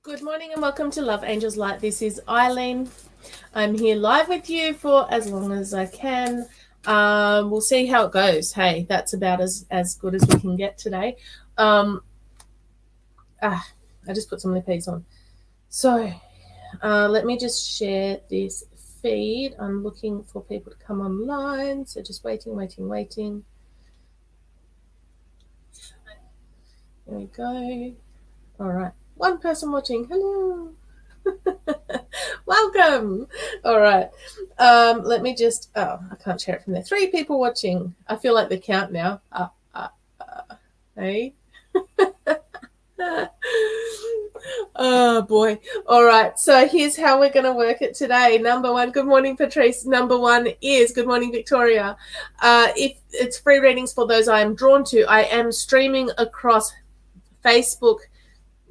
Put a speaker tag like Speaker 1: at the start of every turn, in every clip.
Speaker 1: Good morning and welcome to Love Angels Light. This is Eileen. I'm here live with you for as long as I can. We'll see how it goes. Hey, that's about as good as we can get today. I just put some lippies on. So let me just share this feed. I'm looking for people to come online. So just waiting. There we go. All right. One person watching. Hello. Welcome. All right. Let me just, I can't share it from there. 3 people watching. I feel like the count now. Hey. Oh boy. All right. So here's how we're going to work it today. Number 1, good morning, Patrice. Number 1 is good morning, Victoria. If it's free readings for those I am drawn to, I am streaming across Facebook,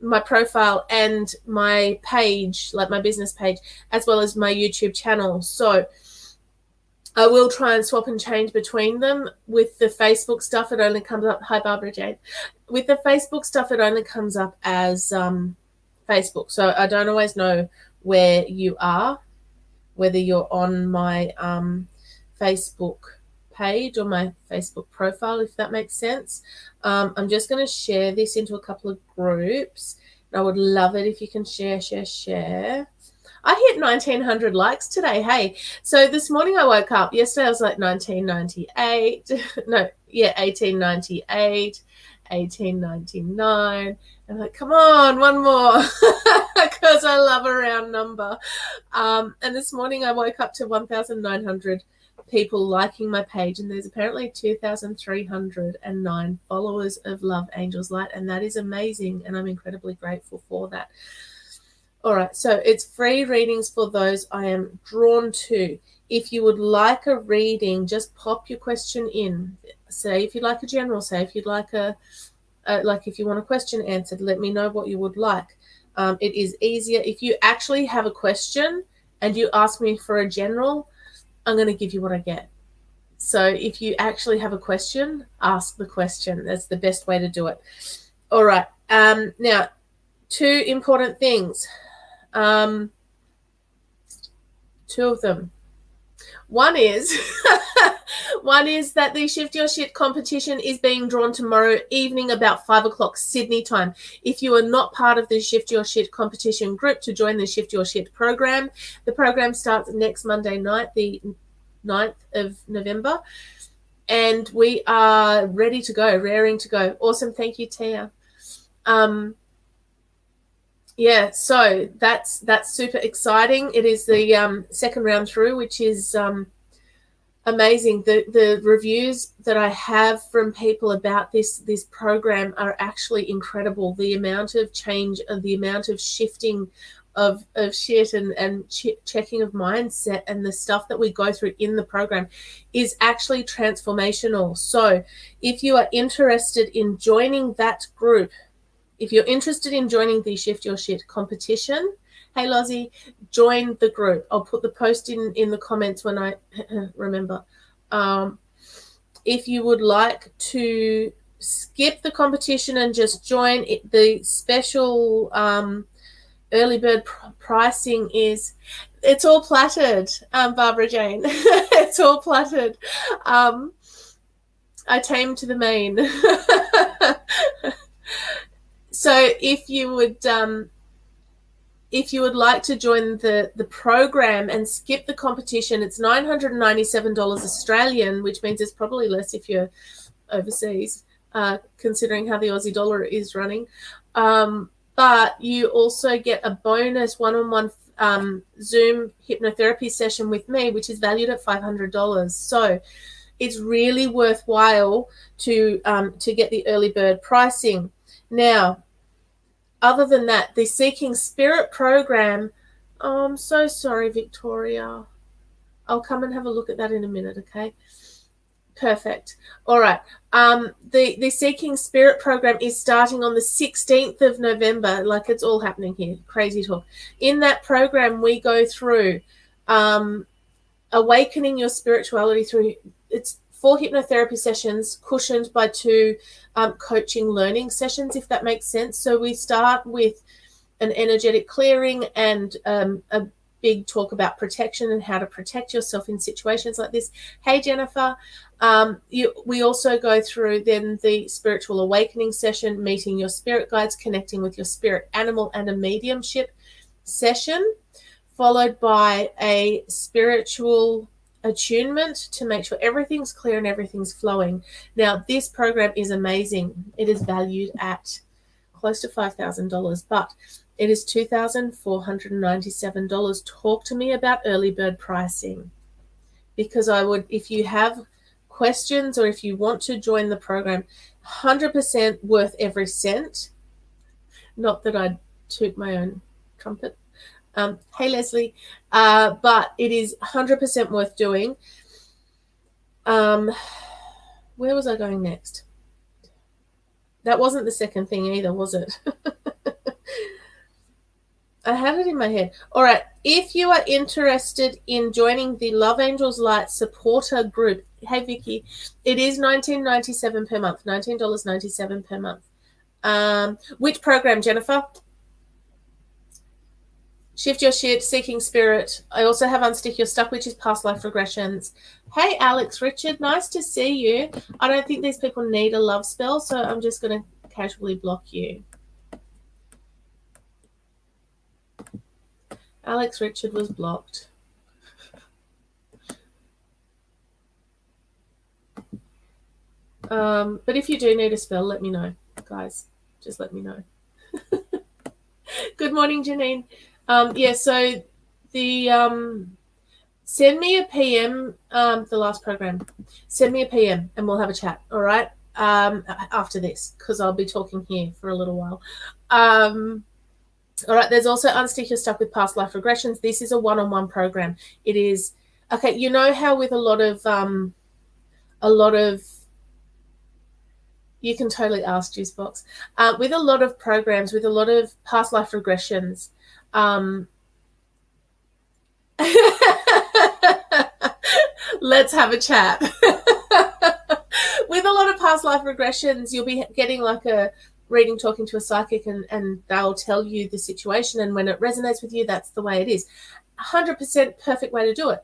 Speaker 1: my profile, and my page, like my business page, as well as my YouTube channel. So I will try and swap and change between them. With the Facebook stuff, it only comes up. Hi, Barbara Jane. With the Facebook stuff, it only comes up as Facebook. So I don't always know where you are, whether you're on my Facebook page or my Facebook profile, if that makes sense. I'm just going to share this into a couple of groups. I would love it if you can share. I hit 1,900 likes today. Hey, so this morning I woke up. Yesterday I was like 1998. No, yeah, 1898, 1899. I'm like, come on, one more, because I love a round number. And this morning I woke up to 1,900 people liking my page, and there's apparently 2,309 followers of Love Angels Light, and that is amazing, and I'm incredibly grateful for that. All right, so it's free readings for those I am drawn to. If you would like a reading, just pop your question in. Say if you'd like a general, say if you'd like if you want a question answered, let me know what you would like. It is easier if you actually have a question and you ask me for a general, I'm going to give you what I get. So if you actually have a question, ask the question. That's the best way to do it. All right. Now, 2 important things. 2 of them. One is that the Shift Your Shit competition is being drawn tomorrow evening about 5 o'clock Sydney time. If you are not part of the Shift Your Shit competition group, to join the Shift Your Shit program, the program starts next Monday night, the 9th of November, and we are ready to go, raring to go. Awesome. Thank you, Tia. Yeah, so that's super exciting. It is the second round through, which is amazing. The reviews that I have from people about this program are actually incredible. The amount of change and the amount of shifting of shit and checking of mindset and the stuff that we go through in the program is actually transformational. So if you are interested in joining that group, if you're interested in joining the Shift Your Shit competition, hey, Lozzie, join the group. I'll put the post in the comments when I remember. If you would like to skip the competition and just join it, the special early bird pricing is, it's all platted, Barbara Jane. It's all platted. I tamed the mane. So if you would like to join the program and skip the competition, it's $997 Australian, which means it's probably less if you're overseas, considering how the Aussie dollar is running. But you also get a bonus one-on-one Zoom hypnotherapy session with me, which is valued at $500. So it's really worthwhile to get the early bird pricing. Now, other than that, the Seeking Spirit program, oh, I'm so sorry, Victoria. I'll come and have a look at that in a minute, okay? Perfect. All right. The Seeking Spirit program is starting on the 16th of November. Like, it's all happening here. Crazy talk. In that program, we go through awakening your spirituality through, it's 4 hypnotherapy sessions cushioned by 2 coaching learning sessions, if that makes sense. So we start with an energetic clearing and a big talk about protection and how to protect yourself in situations like this. Hey, Jennifer. We also go through then the spiritual awakening session, meeting your spirit guides, connecting with your spirit animal, and a mediumship session, followed by a spiritual attunement to make sure everything's clear and everything's flowing. Now, this program is amazing. It is valued at close to $5,000, but it is $2,497. Talk to me about early bird pricing, because I would, if you have questions or if you want to join the program, 100% worth every cent. Not that I toot my own trumpet. Hey, Leslie. But it is 100% worth doing. Where was I going next? That wasn't the second thing either, was it? I had it in my head. All right. If you are interested in joining the Love Angels Light supporter group, hey, Vicky, it is $19.97 per month, $19.97 per month. Which program, Jennifer? Shift Your Shit, Seeking Spirit. I also have Unstick Your Stuck, which is past life regressions. Hey, Alex Richard, nice to see you. I don't think these people need a love spell, so I'm just going to casually block you. Alex Richard was blocked. But if you do need a spell, let me know, guys. Just let me know. Good morning, Janine. Yeah, so the send me a PM, the last program. Send me a PM and we'll have a chat, all right? After this, because I'll be talking here for a little while. All right, there's also Unstick Your Stuck with Past Life Regressions. This is a one-on-one program. It is, okay, you know how with a lot of, you can totally ask Juicebox, with a lot of programs, with a lot of past life regressions, let's have a chat. With a lot of past life regressions, you'll be getting like a reading, talking to a psychic, and they'll tell you the situation, and when it resonates with you, that's the way it is. 100% perfect way to do it.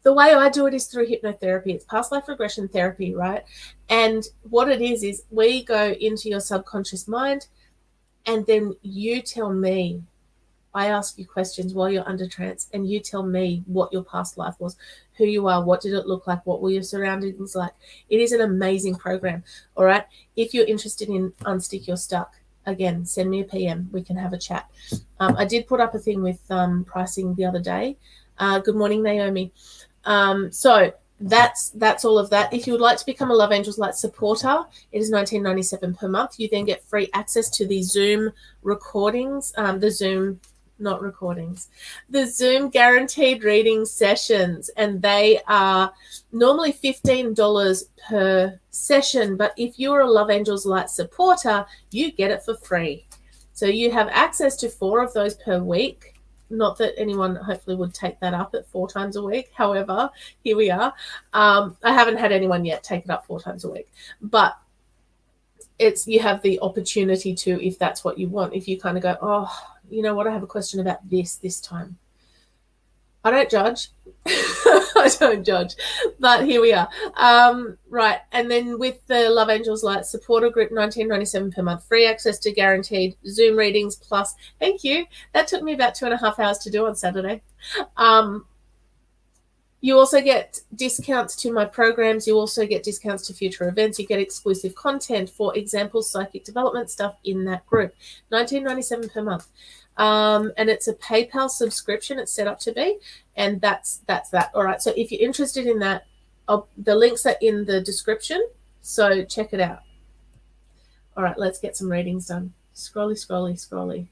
Speaker 1: The way I do it is through hypnotherapy. It's past life regression therapy, right? And what it is we go into your subconscious mind, and then you tell me, I ask you questions while you're under trance, and you tell me what your past life was, who you are, what did it look like, what were your surroundings like. It is an amazing program, all right? If you're interested in Unstick Your Stuck, again, send me a PM. We can have a chat. I did put up a thing with pricing the other day. Good morning, Naomi. So that's all of that. If you would like to become a Love Angels Light supporter, it is $19.97 per month. You then get free access to the Zoom recordings, the Zoom guaranteed reading sessions, and they are normally $15 per session, but if you're a Love Angels Light supporter, you get it for free. So you have access to 4 of those per week. Not that anyone hopefully would take that up at 4 times a week. However, here we are. I haven't had anyone yet take it up 4 times a week, but you have the opportunity to, if that's what you want. If you kind of go, oh, you know what, I have a question about this time. I don't judge. I don't judge. But here we are. Right. And then with the Love Angels Light supporter group, $19.97 per month, free access to guaranteed Zoom readings plus. Thank you. That took me about 2.5 hours to do on Saturday. You also get discounts to my programs. You also get discounts to future events. You get exclusive content, for example, psychic development stuff in that group. $19.97 per month. And it's a PayPal subscription. It's set up to be, and that's that. All right. So if you're interested in that, the links are in the description. So check it out. All right. Let's get some readings done. Scrolly.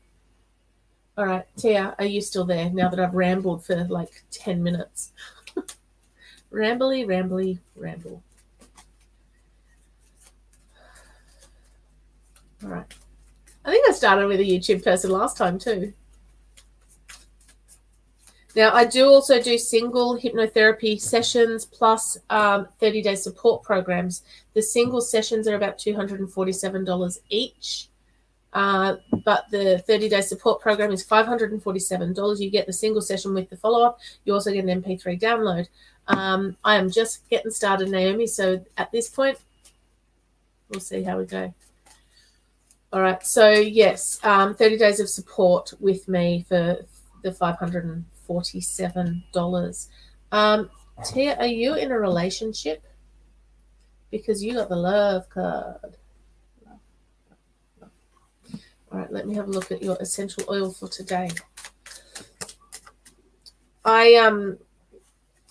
Speaker 1: All right. Tia, are you still there now that I've rambled for like 10 minutes? Ramble. All right. I think I started with a YouTube person last time too. Now, I do also do single hypnotherapy sessions plus 30-day support programs. The single sessions are about $247 each. But the 30-day support program is $547. You get the single session with the follow-up. You also get an MP3 download. I am just getting started, Naomi, so at this point, we'll see how we go. All right, so yes, 30 days of support with me for the $547. Tia, are you in a relationship? Because you got the love card. All right, let me have a look at your essential oil for today.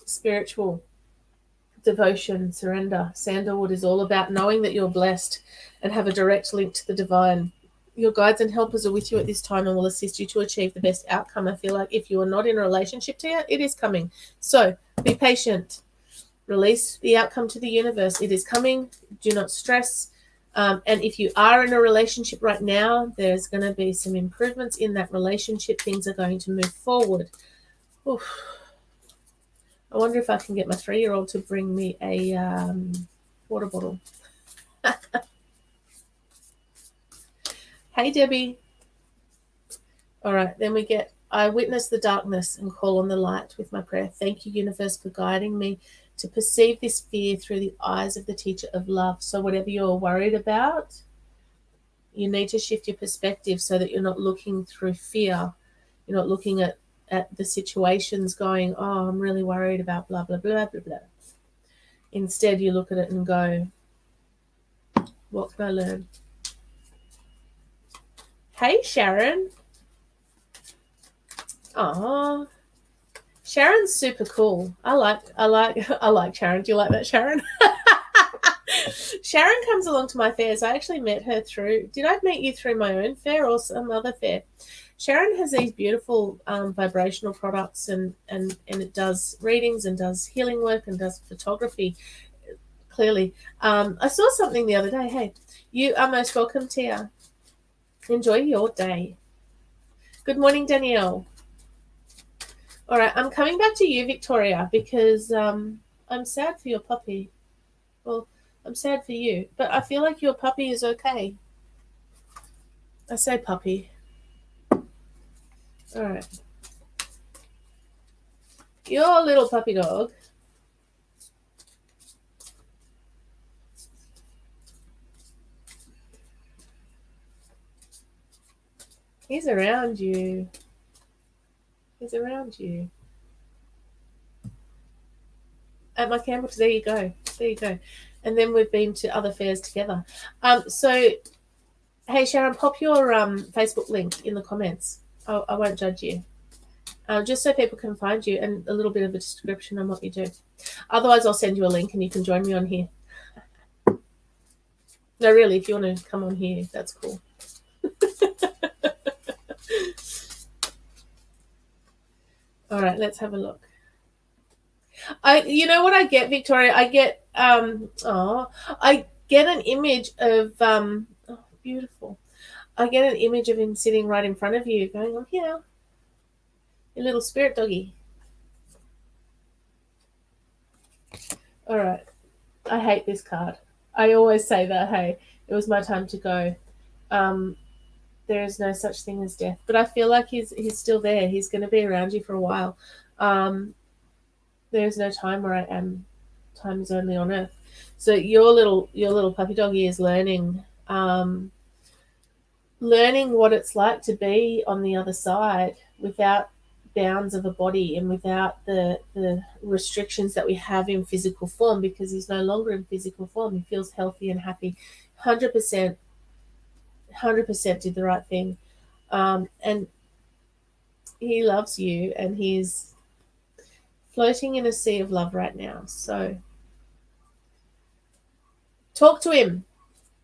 Speaker 1: Spiritual devotion, surrender. Sandalwood is all about knowing that you're blessed and have a direct link to the divine. Your guides and helpers are with you at this time and will assist you to achieve the best outcome. I feel like if you are not in a relationship here, it is coming. So be patient. Release the outcome to the universe. It is coming. Do not stress. And if you are in a relationship right now, there's going to be some improvements in that relationship. Things are going to move forward. Oof. I wonder if I can get my 3-year-old to bring me a water bottle. Hey, Debbie. All right, then we get, I witness the darkness and call on the light with my prayer. Thank you, universe, for guiding me to perceive this fear through the eyes of the teacher of love. So whatever you're worried about, you need to shift your perspective so that you're not looking through fear. You're not looking at the situations going, oh, I'm really worried about blah, blah, blah, blah, blah. Instead, you look at it and go, what can I learn? Hey, Sharon. Oh, Sharon's super cool. I like Sharon. Do you like that, Sharon? Sharon comes along to my fairs. I actually met her through, did I meet you through my own fair or some other fair? Sharon has these beautiful vibrational products and it does readings and does healing work and does photography, clearly. I saw something the other day. Hey, you are most welcome, Tia. Enjoy your day. Good morning, Danielle. All right, I'm coming back to you, Victoria, because I'm sad for your puppy. Well, I'm sad for you, but I feel like your puppy is okay. I say puppy. All right. Your little puppy dog. He's around you. He's around you. At my camp, there you go. There you go. And then we've been to other fairs together. So, hey, Sharon, pop your Facebook link in the comments. I won't judge you. Just so people can find you and a little bit of a description on what you do. Otherwise, I'll send you a link and you can join me on here. No, really, if you want to come on here, that's cool. All right, let's have a look. You know what I get, Victoria? I get I get an image of oh, beautiful. I get an image of him sitting right in front of you, going, "Oh, here, your little spirit doggy." All right, I hate this card. I always say that. Hey, it was my time to go. There is no such thing as death, but I feel like he's still there. He's going to be around you for a while. There is no time where I am. Time is only on earth. So your little puppy doggy is learning what it's like to be on the other side without bounds of a body and without the restrictions that we have in physical form, because he's no longer in physical form. He feels healthy and happy. 100% did the right thing. And he loves you and he's floating in a sea of love right now. So talk to him.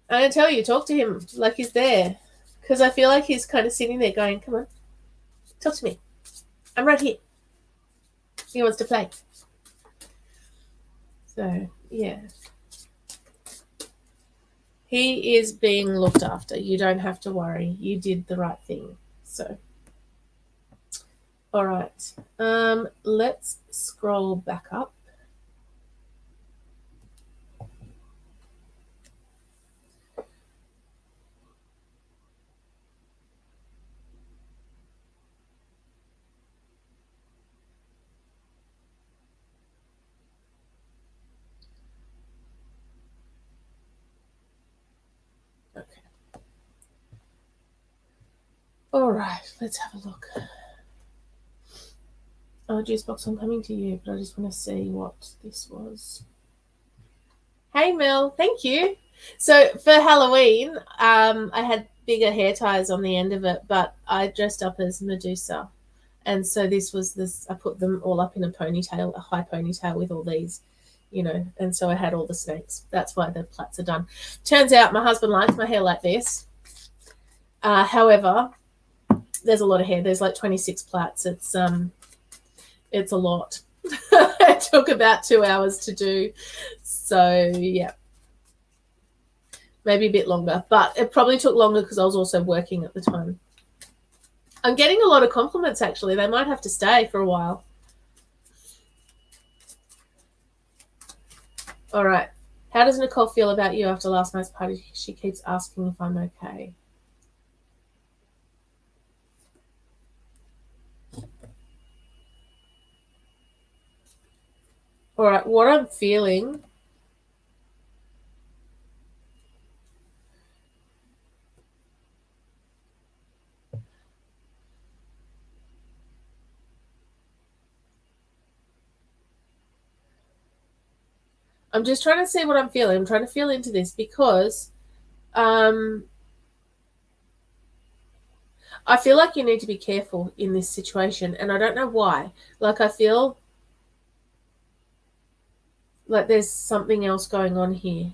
Speaker 1: I'm going to tell you, talk to him like he's there. Because I feel like he's kind of sitting there going, come on, talk to me. I'm right here. He wants to play. So, yeah. He is being looked after. You don't have to worry. You did the right thing. So, all right. Let's scroll back up. All right, let's have a look. Oh, juice box, I'm coming to you, but I just want to see what this was. Hey, Mel, thank you. So for Halloween, I had bigger hair ties on the end of it, but I dressed up as Medusa. And so this was this, I put them all up in a ponytail, a high ponytail with all these, and so I had all the snakes. That's why the plaits are done. Turns out my husband likes my hair like this. However, there's a lot of hair. There's like 26 plaits. It's a lot. It took about 2 hours to do. So yeah, maybe a bit longer, but it probably took longer because I was also working at the time. I'm getting a lot of compliments, actually. They might have to stay for a while. All right. How does Nicole feel about you after last night's party? She keeps asking if I'm okay. All right. What I'm feeling... I'm just trying to see what I'm feeling. I'm trying to feel into this because I feel like you need to be careful in this situation, and I don't know why. Like, I feel like there's something else going on here.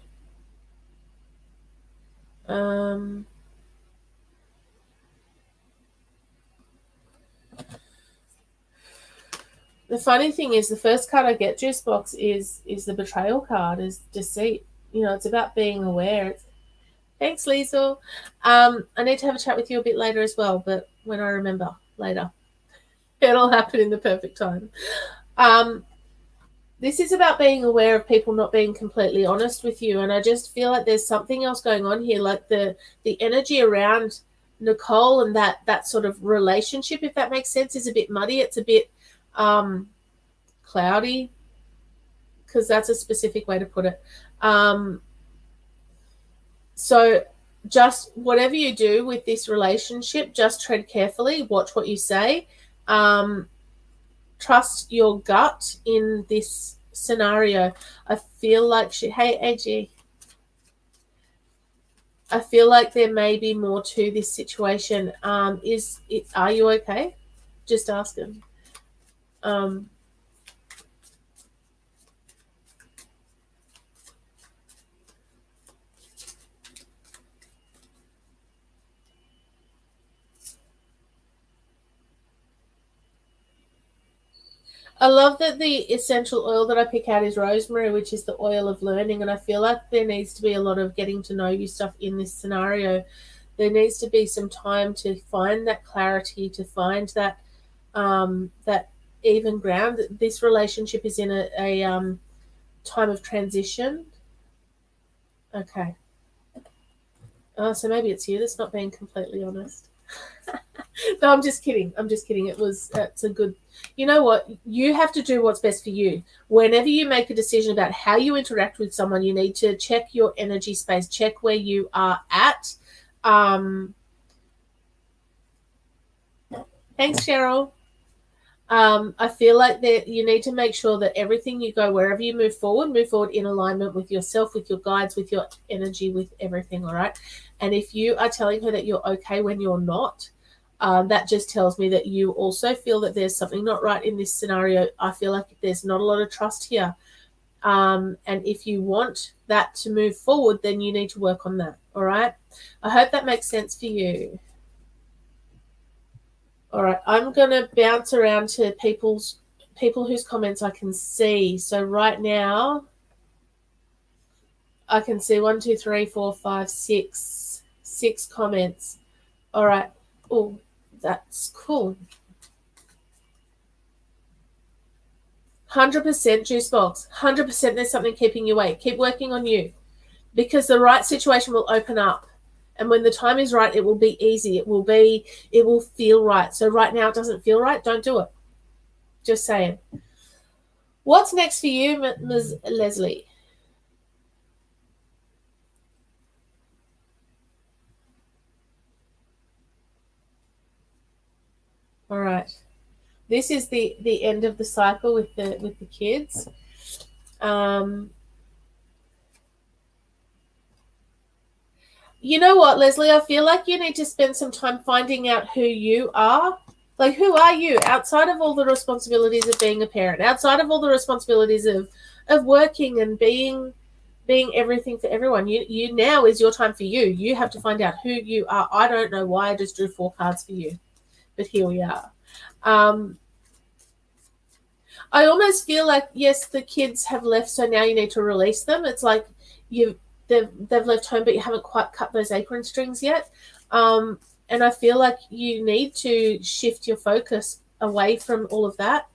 Speaker 1: The funny thing is, the first card I get, Juice Box, is the betrayal card, is deceit. It's about being aware. Thanks, Liesel. I need to have a chat with you a bit later as well, but when I remember later. It'll happen in the perfect time. This is about being aware of people not being completely honest with you, and I just feel like there's something else going on here, like the energy around Nicole and that sort of relationship, if that makes sense, is a bit muddy. It's a bit cloudy, because that's a specific way to put it. So just whatever you do with this relationship, just tread carefully, watch what you say, trust your gut in this scenario. I feel like hey, AG, I feel like there may be more to this situation. Are you okay? Just ask him. I love that the essential oil that I pick out is rosemary, which is the oil of learning. And I feel like there needs to be a lot of getting to know you stuff in this scenario. There needs to be some time to find that clarity, to find that that even ground. This relationship is in a time of transition. Okay. Oh, so maybe it's you that's not being completely honest. No, I'm just kidding. It's a good, you know what? You have to do what's best for you. Whenever you make a decision about how you interact with someone, you need to check your energy space, check where you are at. Thanks, Cheryl. I feel like that you need to make sure that everything you go, wherever you move forward in alignment with yourself, with your guides, with your energy, with everything, all right? And if you are telling her that you're okay when you're not, that just tells me that you also feel that there's something not right in this scenario. I feel like there's not a lot of trust here. And if you want that to move forward, then you need to work on that, all right? I hope that makes sense for you. All right, I'm going to bounce around to people whose comments I can see. So right now, I can see 1, 2, 3, 4, 5, 6 comments. All right. Oh, that's cool. 100% juice box. 100% there's something keeping you awake. Keep working on you, because the right situation will open up. And when the time is right, it will be easy. It will feel right. So right now it doesn't feel right. Don't do it. Just saying. What's next for you, Ms. Leslie? All right. This is the end of the cycle with the kids. You know what, Leslie? I feel like you need to spend some time finding out who you are. Like, who are you outside of all the responsibilities of being a parent, outside of all the responsibilities of working and being everything for everyone. You now is your time for you. You have to find out who you are. I don't know why I just drew 4 cards for you, but here we are. I almost feel like, yes, the kids have left, so now you need to release them. It's like they've left home, but you haven't quite cut those apron strings yet. And I feel like you need to shift your focus away from all of that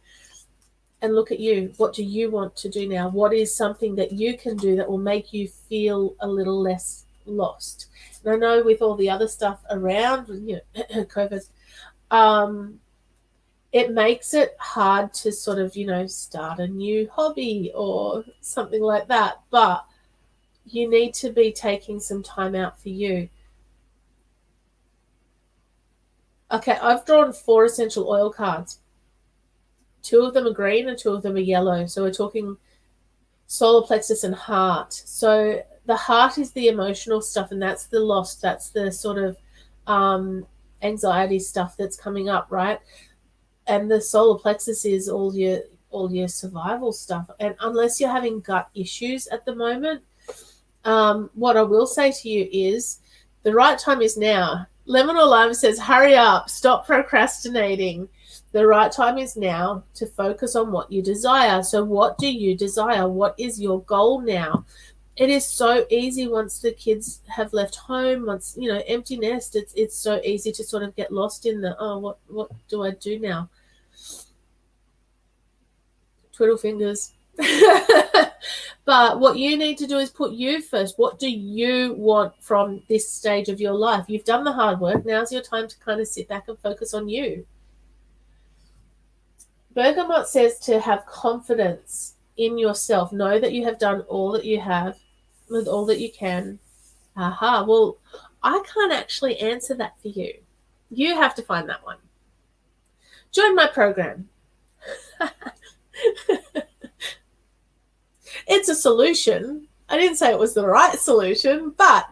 Speaker 1: and look at you. What do you want to do now? What is something that you can do that will make you feel a little less lost? And I know with all the other stuff around, COVID, it makes it hard to sort of, start a new hobby or something like that. But you need to be taking some time out for you. Okay, I've drawn 4 essential oil cards. 2 of them are green and 2 of them are yellow. So we're talking solar plexus and heart. So the heart is the emotional stuff, and that's the loss. That's the sort of anxiety stuff that's coming up, right? And the solar plexus is all your survival stuff. And unless you're having gut issues at the moment, what I will say to you is the right time is now. Lemon or Lime says, hurry up, stop procrastinating. The right time is now to focus on what you desire. So what do you desire? What is your goal now? It is so easy once the kids have left home, once, empty nest, it's so easy to sort of get lost in the, what do I do now? Twiddle fingers. But what you need to do is put you first. What do you want from this stage of your life? You've done the hard work. Now's your time to kind of sit back and focus on you. Bergamot says to have confidence in yourself. Know that you have done all that you have with all that you can. Aha. Well, I can't actually answer that for you. You have to find that one. Join my program. It's a solution. I didn't say it was the right solution, but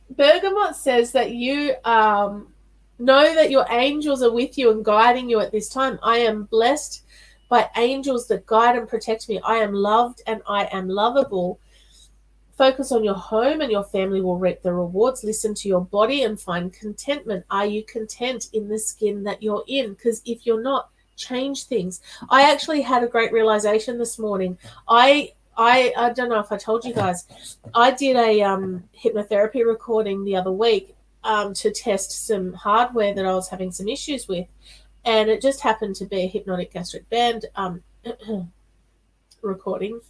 Speaker 1: Bergamot says that you know that your angels are with you and guiding you at this time. I am blessed by angels that guide and protect me. I am loved and I am lovable. Focus on your home and your family will reap the rewards. Listen to your body and find contentment. Are you content in the skin that you're in? Because if you're not, change things. I actually had a great realization this morning. I don't know if I told you guys, I did a hypnotherapy recording the other week to test some hardware that I was having some issues with, and it just happened to be a hypnotic gastric band recording.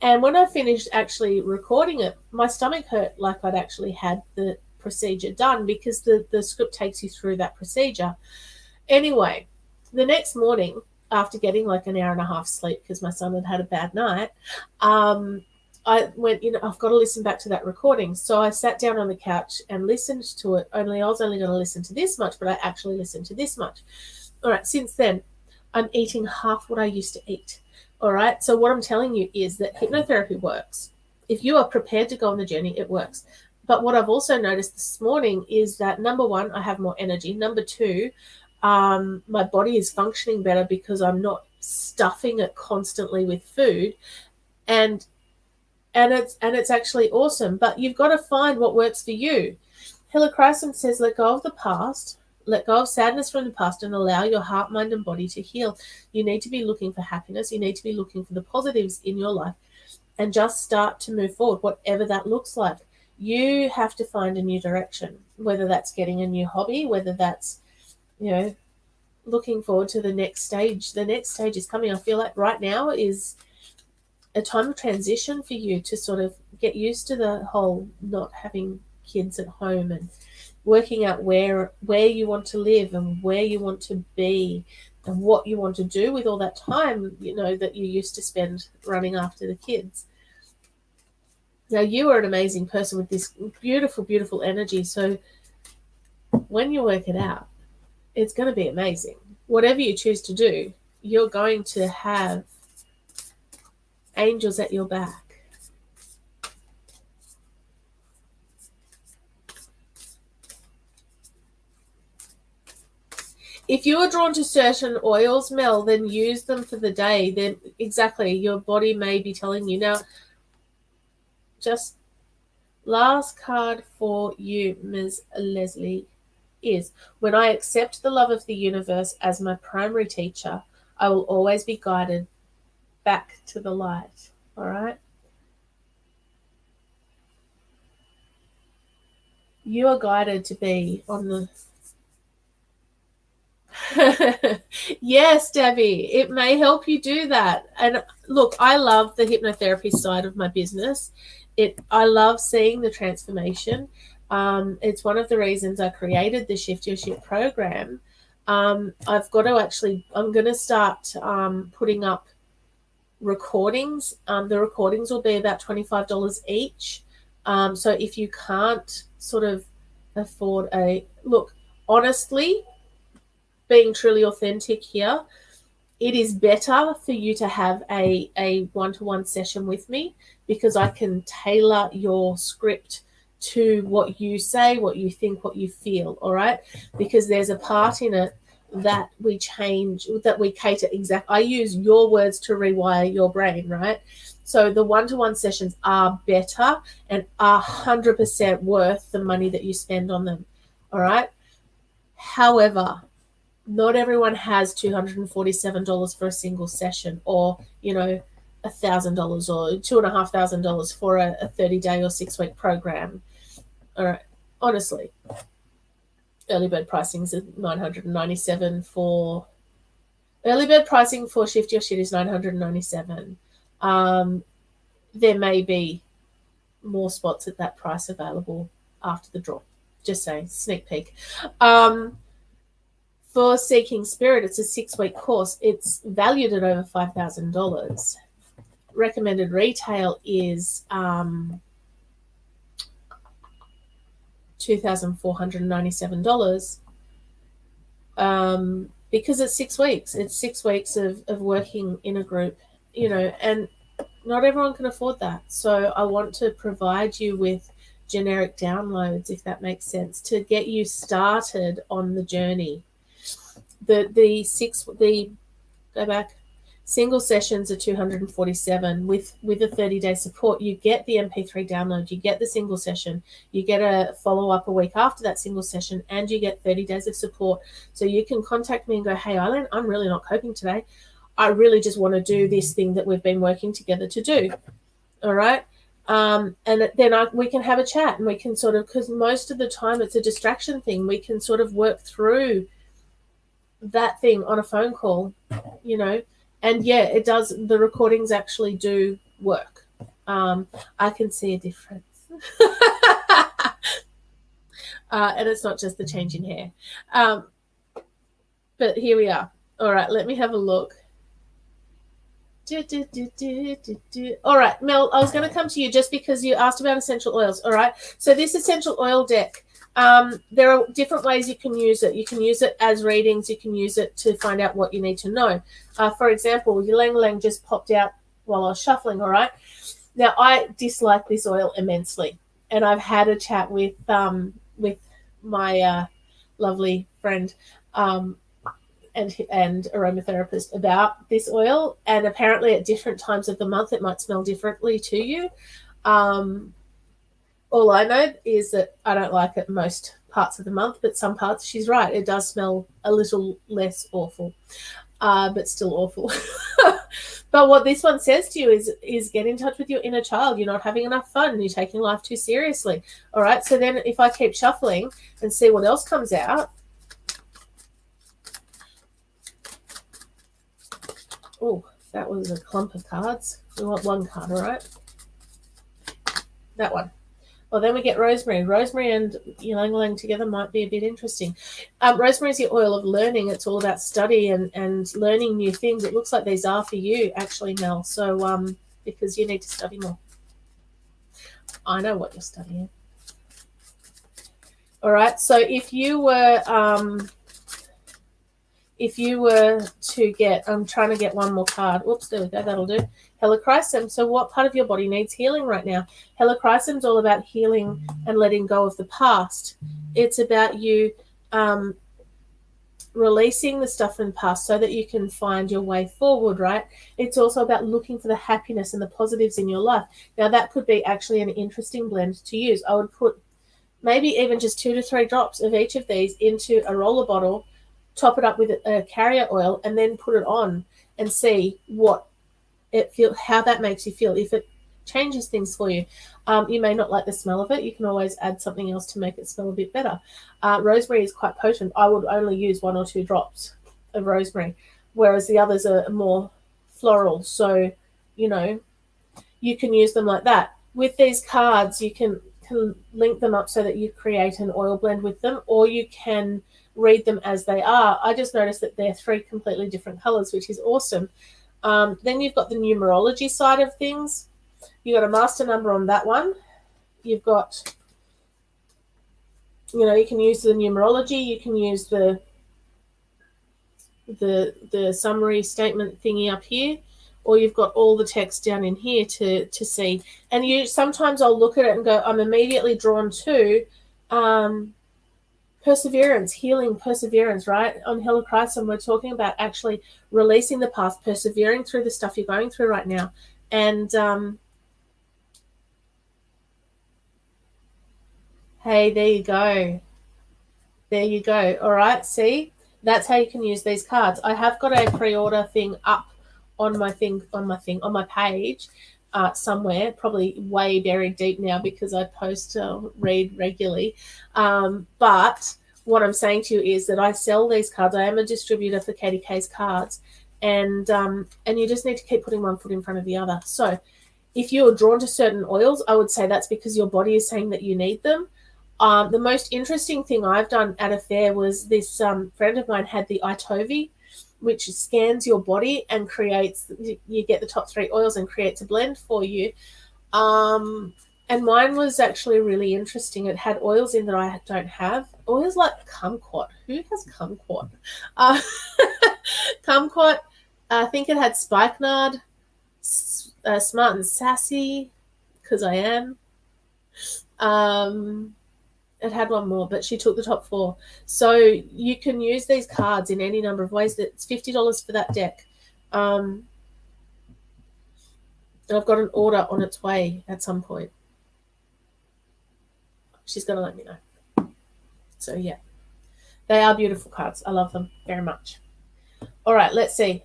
Speaker 1: And when I finished actually recording it, my stomach hurt like I'd actually had the procedure done, because the script takes you through that procedure. Anyway, the next morning, after getting like an hour and a half sleep because my son had a bad night, I went, I've got to listen back to that recording. So I sat down on the couch and listened to it. I was only going to listen to this much, but I actually listened to this much. All right, since then, I'm eating half what I used to eat. All right, so what I'm telling you is that hypnotherapy works. If you are prepared to go on the journey, it works. But what I've also noticed this morning is that, number one, I have more energy. Number two, my body is functioning better because I'm not stuffing it constantly with food, and it's actually awesome. But you've got to find what works for you. Hilla Chrysum says, let go of the past, let go of sadness from the past, and allow your heart, mind, and body to heal. You need to be looking for happiness. You need to be looking for the positives in your life, and just start to move forward, whatever that looks like. You have to find a new direction, whether that's getting a new hobby, whether that's, looking forward to the next stage. The next stage is coming. I feel like right now is a time of transition for you to sort of get used to the whole not having kids at home, and working out where you want to live and where you want to be and what you want to do with all that time, that you used to spend running after the kids. Now, you are an amazing person with this beautiful, beautiful energy. So when you work it out, it's going to be amazing. Whatever you choose to do, you're going to have angels at your back. If you are drawn to certain oils, Mel, then use them for the day. Then exactly, your body may be telling you. Now, just last card for you, Ms. Leslie, is when I accept the love of the universe as my primary teacher, I will always be guided back to the light. All right? You are guided to be on the yes, Debbie, it may help you do that. And look, I love the hypnotherapy side of my business. I love seeing the transformation. It's one of the reasons I created the Shift Your Shit program. I've got to actually, I'm going to start putting up recordings. The recordings will be about $25 each. So if you can't sort of afford look, honestly, being truly authentic here, it is better for you to have a one-to-one session with me because I can tailor your script to what you say, what you think, what you feel, all right? Because there's a part in it that we change, that we cater I use your words to rewire your brain, right? So the one-to-one sessions are better and are 100% worth the money that you spend on them, all right? However, not everyone has $247 for a single session, or $1,000 or $2,500 for a 30-day or 6-week program. All right, honestly, early bird pricing is $997 for early bird pricing for Shift Your Shit is $997. There may be more spots at that price available after the draw. Just saying, sneak peek. For Seeking Spirit, it's a 6-week course. It's valued at over $5,000. Recommended retail is $2,497 because it's 6 weeks. It's 6 weeks of working in a group, and not everyone can afford that. So I want to provide you with generic downloads, if that makes sense, to get you started on the journey. Single sessions are $247 with a 30-day support. You get the MP3 download, you get the single session, you get a follow-up a week after that single session, and you get 30 days of support. So you can contact me and go, hey, Eileen, I'm really not coping today. I really just want to do this thing that we've been working together to do. All right? And then we can have a chat, and we can sort of, because most of the time it's a distraction thing, we can sort of work through that thing on a phone call, and yeah, it does. The recordings actually do work. I can see a difference. And it's not just the change in hair. But here we are. All right, let me have a look. All right, Mel, I was going to come to you just because you asked about essential oils. All right, so this essential oil deck, there are different ways you can use it. You can use it as readings. You can use it to find out what you need to know. For example, Ylang Ylang just popped out while I was shuffling, all right? Now, I dislike this oil immensely, and I've had a chat with my lovely friend and aromatherapist about this oil, and apparently at different times of the month it might smell differently to you. All I know is that I don't like it most parts of the month, but some parts, she's right, it does smell a little less awful, but still awful. But what this one says to you is get in touch with your inner child. You're not having enough fun. You're taking life too seriously. All right, so then if I keep shuffling and see what else comes out. Oh, that was a clump of cards. We want one card, all right? That one. Well, then we get rosemary. Rosemary and ylang ylang together might be a bit interesting. Rosemary is the oil of learning. It's all about study and learning new things. It looks like these are for you, actually, Mel. So because you need to study more. I know what you're studying. All right. So if you were to get, I'm trying to get one more card. Whoops, there we go. That'll do. Helichrysum. So what part of your body needs healing right now? Helichrysum is all about healing and letting go of the past. It's about you releasing the stuff in the past so that you can find your way forward, right? It's also about looking for the happiness and the positives in your life. Now, that could be actually an interesting blend to use. I would put maybe even just 2 to 3 drops of each of these into a roller bottle, top it up with a carrier oil, and then put it on and see what how that makes you feel. If it changes things for you, you may not like the smell of it. You can always add something else to make it smell a bit better. Rosemary is quite potent. I would only use 1 or 2 drops of rosemary, whereas the others are more floral. So, you know, you can use them like that. With these cards, you can link them up so that you create an oil blend with them, or you can read them as they are. I just noticed that they're 3 completely different colors, which is awesome. Then you've got the numerology side of things. You've got a master number on that one. You've got, you know, you can use the numerology. You can use the summary statement thingy up here, or you've got all the text down in here to see. And you sometimes I'll look at it and go, I'm immediately drawn to perseverance, healing, perseverance, right? On Helichrysum, we're talking about actually releasing the past, persevering through the stuff you're going through right now. And hey, there you go. There you go. All right, see? That's how you can use these cards. I have got a pre-order thing up on my page somewhere, probably way buried deep now because I post read regularly. But what I'm saying to you is that I sell these cards. I am a distributor for Katie K's cards, and you just need to keep putting one foot in front of the other. So if you're drawn to certain oils, I would say that's because your body is saying that you need them. The most interesting thing I've done at a fair was this friend of mine had the Itovi, which scans your body and creates, you get the top 3 oils and creates a blend for you. And mine was actually really interesting. It had oils in that I don't have. Oils like kumquat. Who has kumquat? Kumquat, I think it had spikenard, smart and sassy, because I am. It had one more, but she took the top 4. So you can use these cards in any number of ways. It's $50 for that deck. And I've got an order on its way at some point. She's going to let me know. So, yeah. They are beautiful cards. I love them very much. All right, let's see.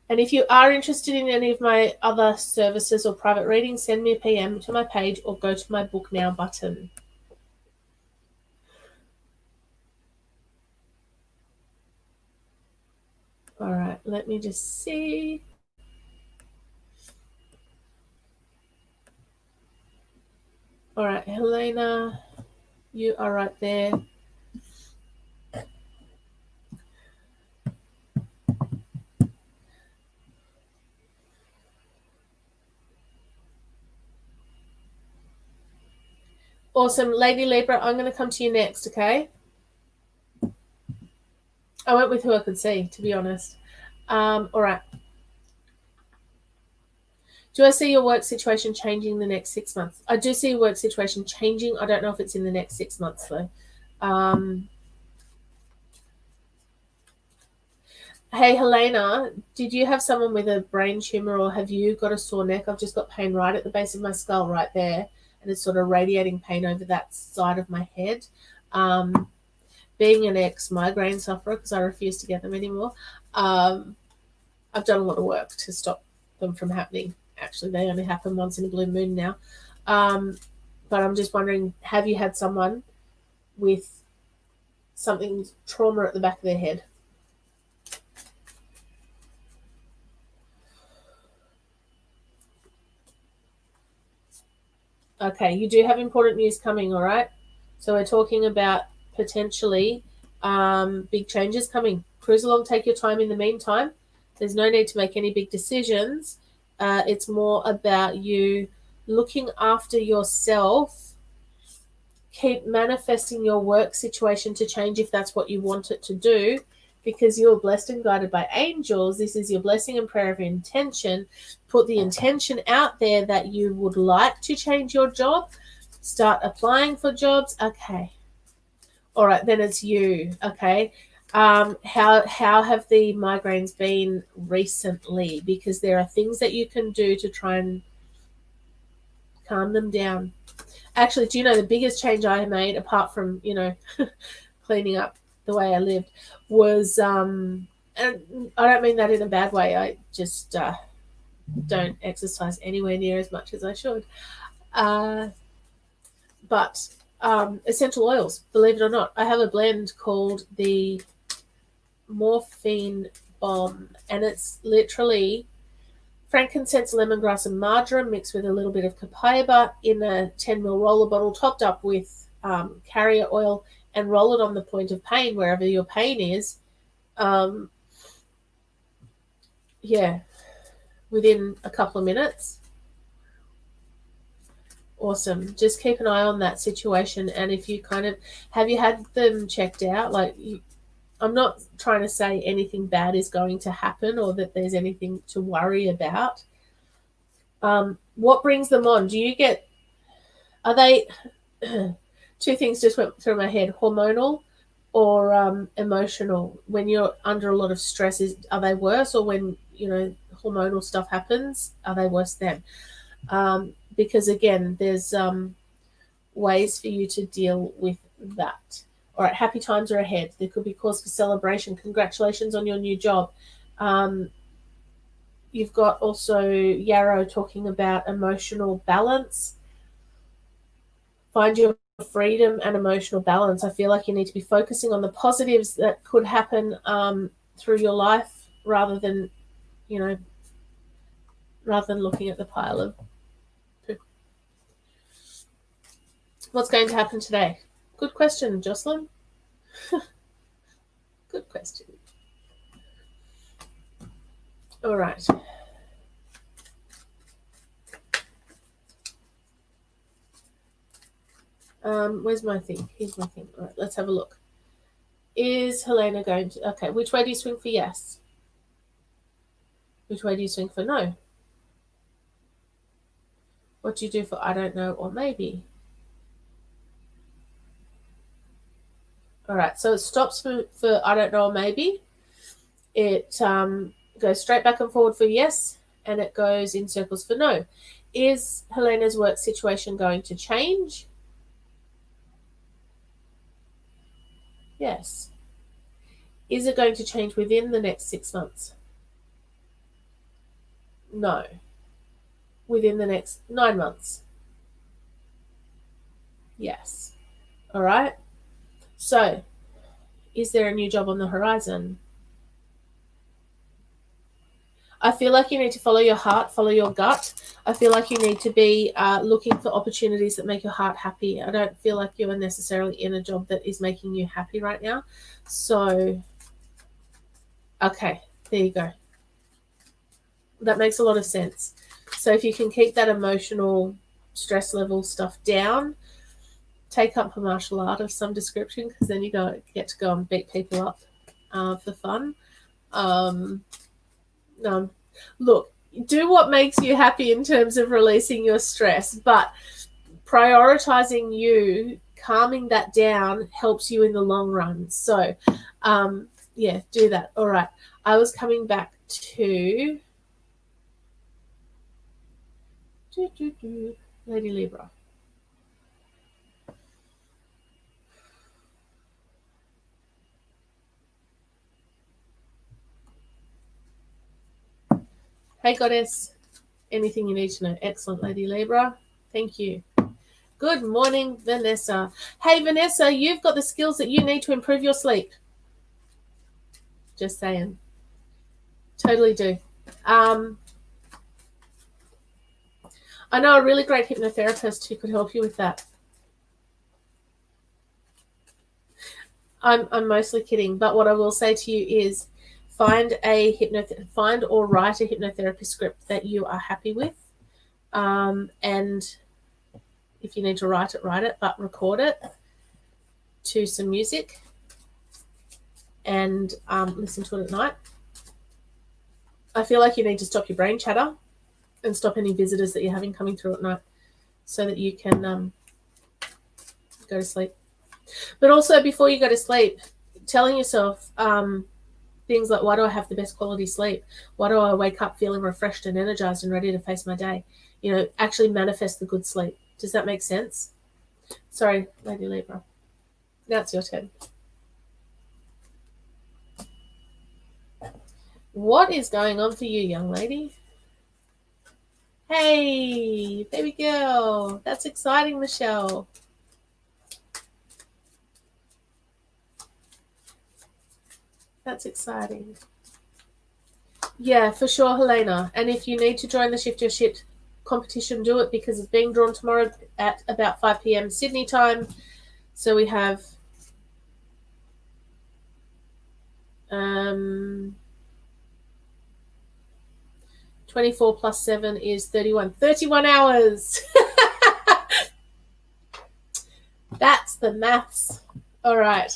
Speaker 1: And if you are interested in any of my other services or private readings, send me a PM to my page or go to my Book Now button. All right, let me just see. All right, Helena, you are right there. Awesome. Lady Libra, I'm going to come to you next, okay? I went with who I could see, to be honest. All right. Do I see your work situation changing the next 6 months? I do see your work situation changing. I don't know if it's in the next 6 months, though. Hey, Helena, did you have someone with a brain tumor or have you got a sore neck? I've just got pain right at the base of my skull right there, and it's sort of radiating pain over that side of my head. Being an ex-migraine sufferer, because I refuse to get them anymore, I've done a lot of work to stop them from happening. Actually, they only happen once in a blue moon now. But I'm just wondering, have you had someone with something trauma at the back of their head? Okay, you do have important news coming, all right? So we're talking about potentially big changes coming. Cruise along, take your time in the meantime. There's no need to make any big decisions. It's more about you looking after yourself keep manifesting your work situation to change if that's what you want it to do, because you're blessed and guided by angels. This is your blessing and prayer of intention. Put the intention out there that you would like to change your job. Start applying for jobs. Okay. All right, then it's you. Okay. How have the migraines been recently? Because there are things that you can do to try and calm them down. Actually, do you know the biggest change I made, apart from, cleaning up the way I lived, was, and I don't mean that in a bad way, I just don't exercise anywhere near as much as I should. But essential oils, believe it or not, I have a blend called the Morphine Bomb, and it's literally frankincense, lemongrass, and marjoram mixed with a little bit of copaiba in a 10 ml roller bottle, topped up with carrier oil, and roll it on the point of pain, wherever your pain is. Within a couple of minutes. Awesome. Just keep an eye on that situation. And if you have you had them checked out? I'm not trying to say anything bad is going to happen or that there's anything to worry about. What brings them on? Are they, two things just went through my head, hormonal or emotional? When you're under a lot of stress, are they worse? Or when, hormonal stuff happens, are they worse then? Because again, there's ways for you to deal with that. All right, happy times are ahead. There could be cause for celebration. Congratulations on your new job. You've got also Yarrow talking about emotional balance. Find your freedom and emotional balance. I feel like you need to be focusing on the positives that could happen through your life rather than looking at the pile of poo. What's going to happen today? Good question, Jocelyn. Good question. All right. Where's my thing? Here's my thing. All right, let's have a look. Is Helena going to... Okay, which way do you swing for yes? Which way do you swing for no? What do you do for I don't know or maybe? All right, so it stops for I don't know or maybe. It goes straight back and forward for yes, and it goes in circles for no. Is Helena's work situation going to change? Yes. Is it going to change within the next 6 months? No. Within the next 9 months? Yes. All right. So, is there a new job on the horizon? I feel like you need to follow your heart, follow your gut. I feel like you need to be looking for opportunities that make your heart happy. I don't feel like you are necessarily in a job that is making you happy right now. So, okay, there you go. That makes a lot of sense. So if you can keep that emotional stress level stuff down, take up a martial art of some description, because then you get to go and beat people up for fun. No, look, do what makes you happy in terms of releasing your stress, but prioritizing you, calming that down helps you in the long run. So, do that. All right. I was coming back to Lady Libra. Hey, Goddess. Anything you need to know? Excellent, Lady Libra. Thank you. Good morning, Vanessa. Hey, Vanessa, you've got the skills that you need to improve your sleep. Just saying. Totally do. I know a really great hypnotherapist who could help you with that. I'm mostly kidding, but what I will say to you is find or write a hypnotherapy script that you are happy with, and If you need to write it, but record it to some music and listen to it at night. I feel like you need to stop your brain chatter and stop any visitors that you're having coming through at night so that you can go to sleep. But also, before you go to sleep, telling yourself things like, why do I have the best quality sleep? Why do I wake up feeling refreshed and energized and ready to face my day? You know, actually manifest the good sleep. Does that make sense? Sorry, Lady Libra. Now it's your turn. What is going on for you, young lady? Hey, baby girl. That's exciting, Michelle. That's exciting. Yeah, for sure, Helena. And if you need to join the Shift Your Shit competition, do it, because it's being drawn tomorrow at about 5 p.m. Sydney time. So we have 24 plus 7 is 31. 31 hours. That's the maths. All right.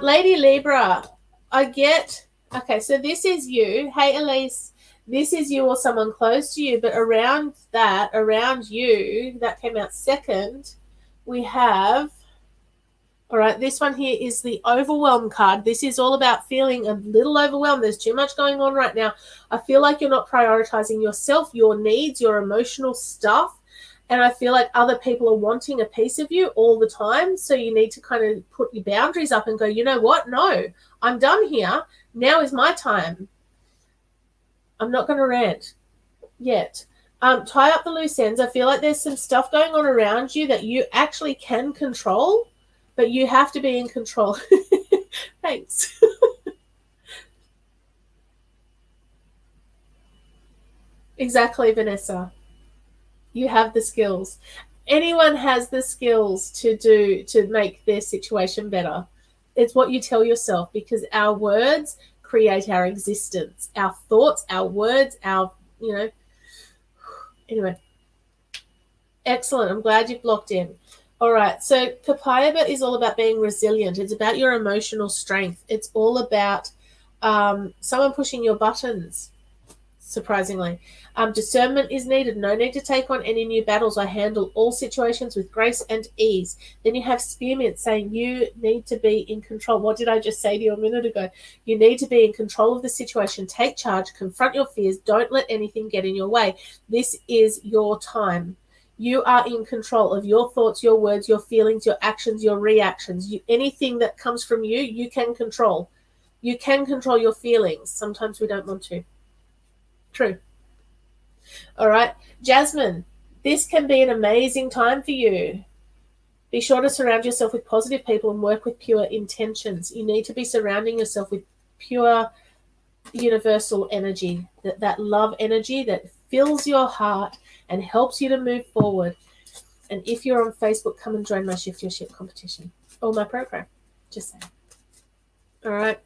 Speaker 1: Lady Libra, I get... Okay, so this is you. Hey, Elise. This is you or someone close to you, but around you, that came out second, we have... All right, this one here is the overwhelm card. This is all about feeling a little overwhelmed. There's too much going on right now. I feel like you're not prioritizing yourself, your needs, your emotional stuff. And I feel like other people are wanting a piece of you all the time. So you need to kind of put your boundaries up and go, you know what? No, I'm done here. Now is my time. I'm not going to rant yet. Tie up the loose ends. I feel like there's some stuff going on around you that you actually can control, but you have to be in control. Thanks. Exactly, Vanessa. You have the skills. Anyone has the skills to make their situation better. It's what you tell yourself, because our words create our existence. Our thoughts, our words, Anyway. Excellent. I'm glad you've locked in. All right. So Papaya is all about being resilient. It's about your emotional strength. It's all about someone pushing your buttons, surprisingly. Discernment is needed. No need to take on any new battles. I handle all situations with grace and ease. Then you have Spearmint saying you need to be in control. What did I just say to you a minute ago? You need to be in control of the situation. Take charge. Confront your fears. Don't let anything get in your way. This is your time. You are in control of your thoughts, your words, your feelings, your actions, your reactions. Anything that comes from you, you can control. You can control your feelings. Sometimes we don't want to. True. All right. Jasmine, this can be an amazing time for you. Be sure to surround yourself with positive people and work with pure intentions. You need to be surrounding yourself with pure universal energy, that love energy that fills your heart and helps you to move forward. And if you're on Facebook, come and join my Shift Your Shit competition or my program. Just saying. All right.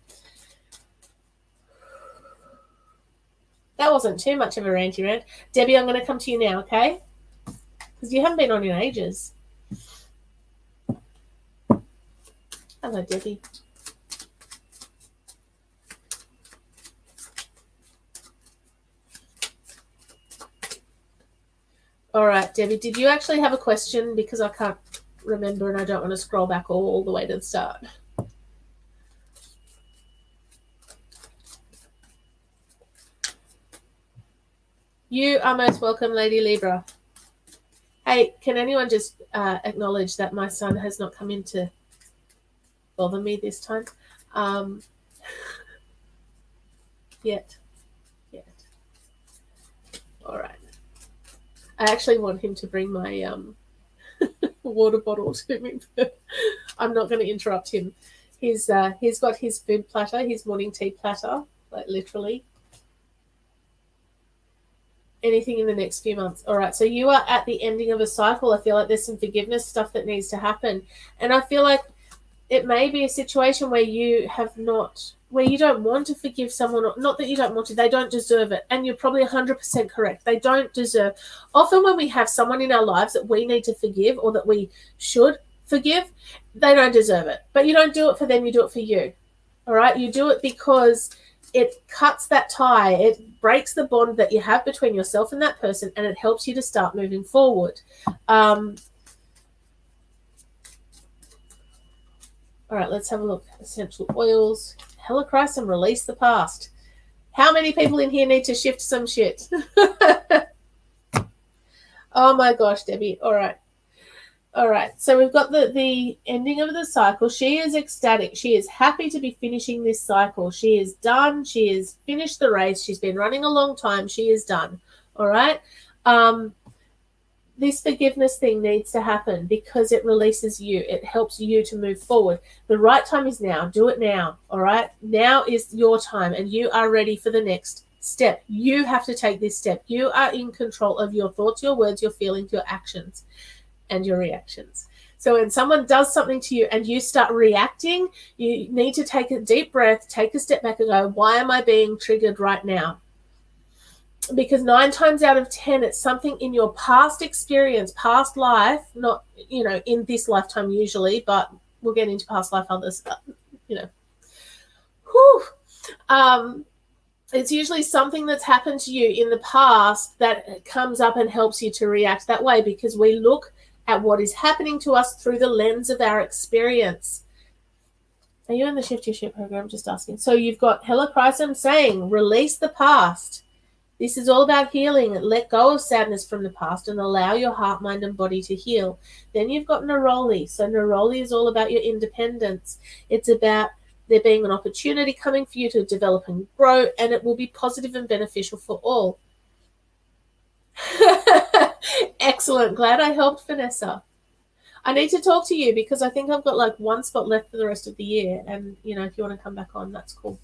Speaker 1: That wasn't too much of a ranty rant. Debbie, I'm going to come to you now, okay? Because you haven't been on in ages. Hello, Debbie. All right, Debbie, did you actually have a question? Because I can't remember and I don't want to scroll back all the way to the start. You are most welcome, Lady Libra. Hey, can anyone just acknowledge that my son has not come in to bother me this time? Yet. All right. I actually want him to bring my water bottle to me, but I'm not going to interrupt him. He's got his food platter, his morning tea platter, like literally. Anything in the next few months. All right, so you are at the ending of a cycle. I feel like there's some forgiveness stuff that needs to happen. And I feel like it may be a situation where you don't want to forgive someone, or not that you don't want to, they don't deserve it. And you're probably 100% correct. They don't deserve. Often when we have someone in our lives that we need to forgive or that we should forgive, they don't deserve it. But you don't do it for them, you do it for you. All right? You do it because it cuts that tie. It breaks the bond that you have between yourself and that person, and it helps you to start moving forward. All right, let's have a look. Essential oils. Helichrysum, release the past. How many people in here need to shift some shit? Oh my gosh, Debbie. All right. All right. So we've got the ending of the cycle. She is ecstatic. She is happy to be finishing this cycle. She is done. She has finished the race. She's been running a long time. She is done. All right. This forgiveness thing needs to happen because it releases you. It helps you to move forward. The right time is now. Do it now, all right? Now is your time, and you are ready for the next step. You have to take this step. You are in control of your thoughts, your words, your feelings, your actions, and your reactions. So when someone does something to you and you start reacting, you need to take a deep breath, take a step back and go, why am I being triggered right now? Because 9 times out of 10, it's something in your past experience, past life, not, in this lifetime usually, but we'll get into past life others, it's usually something that's happened to you in the past that comes up and helps you to react that way, because we look at what is happening to us through the lens of our experience. Are you in the Shift Your Shit program? Just asking. So you've got Helichrysum saying, release the past. This is all about healing. Let go of sadness from the past and allow your heart, mind, and body to heal. Then you've got Neroli. So Neroli is all about your independence. It's about there being an opportunity coming for you to develop and grow, and it will be positive and beneficial for all. Excellent. Glad I helped, Vanessa. I need to talk to you because I think I've got like 1 spot left for the rest of the year. And, if you want to come back on, that's cool.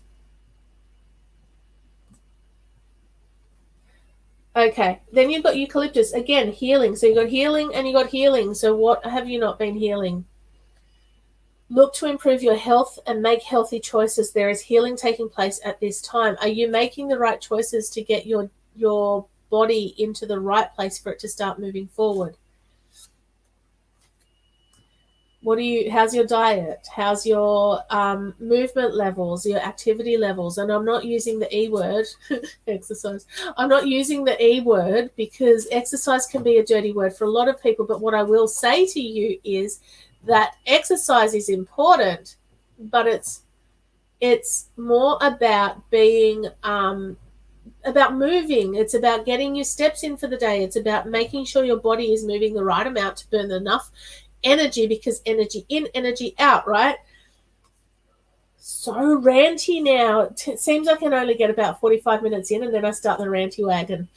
Speaker 1: Okay, then you've got eucalyptus. Again, healing. So you've got healing and you've got healing. So what have you not been healing? Look to improve your health and make healthy choices. There is healing taking place at this time. Are you making the right choices to get your body into the right place for it to start moving forward? How's your diet? How's your movement levels, your activity levels? And I'm not using the E word, exercise. I'm not using the E word because exercise can be a dirty word for a lot of people. But what I will say to you is that exercise is important, but it's more about being about moving. It's about getting your steps in for the day. It's about making sure your body is moving the right amount to burn enough energy, because energy in, energy out, right? So ranty now. It seems I can only get about 45 minutes in and then I start the ranty wagon.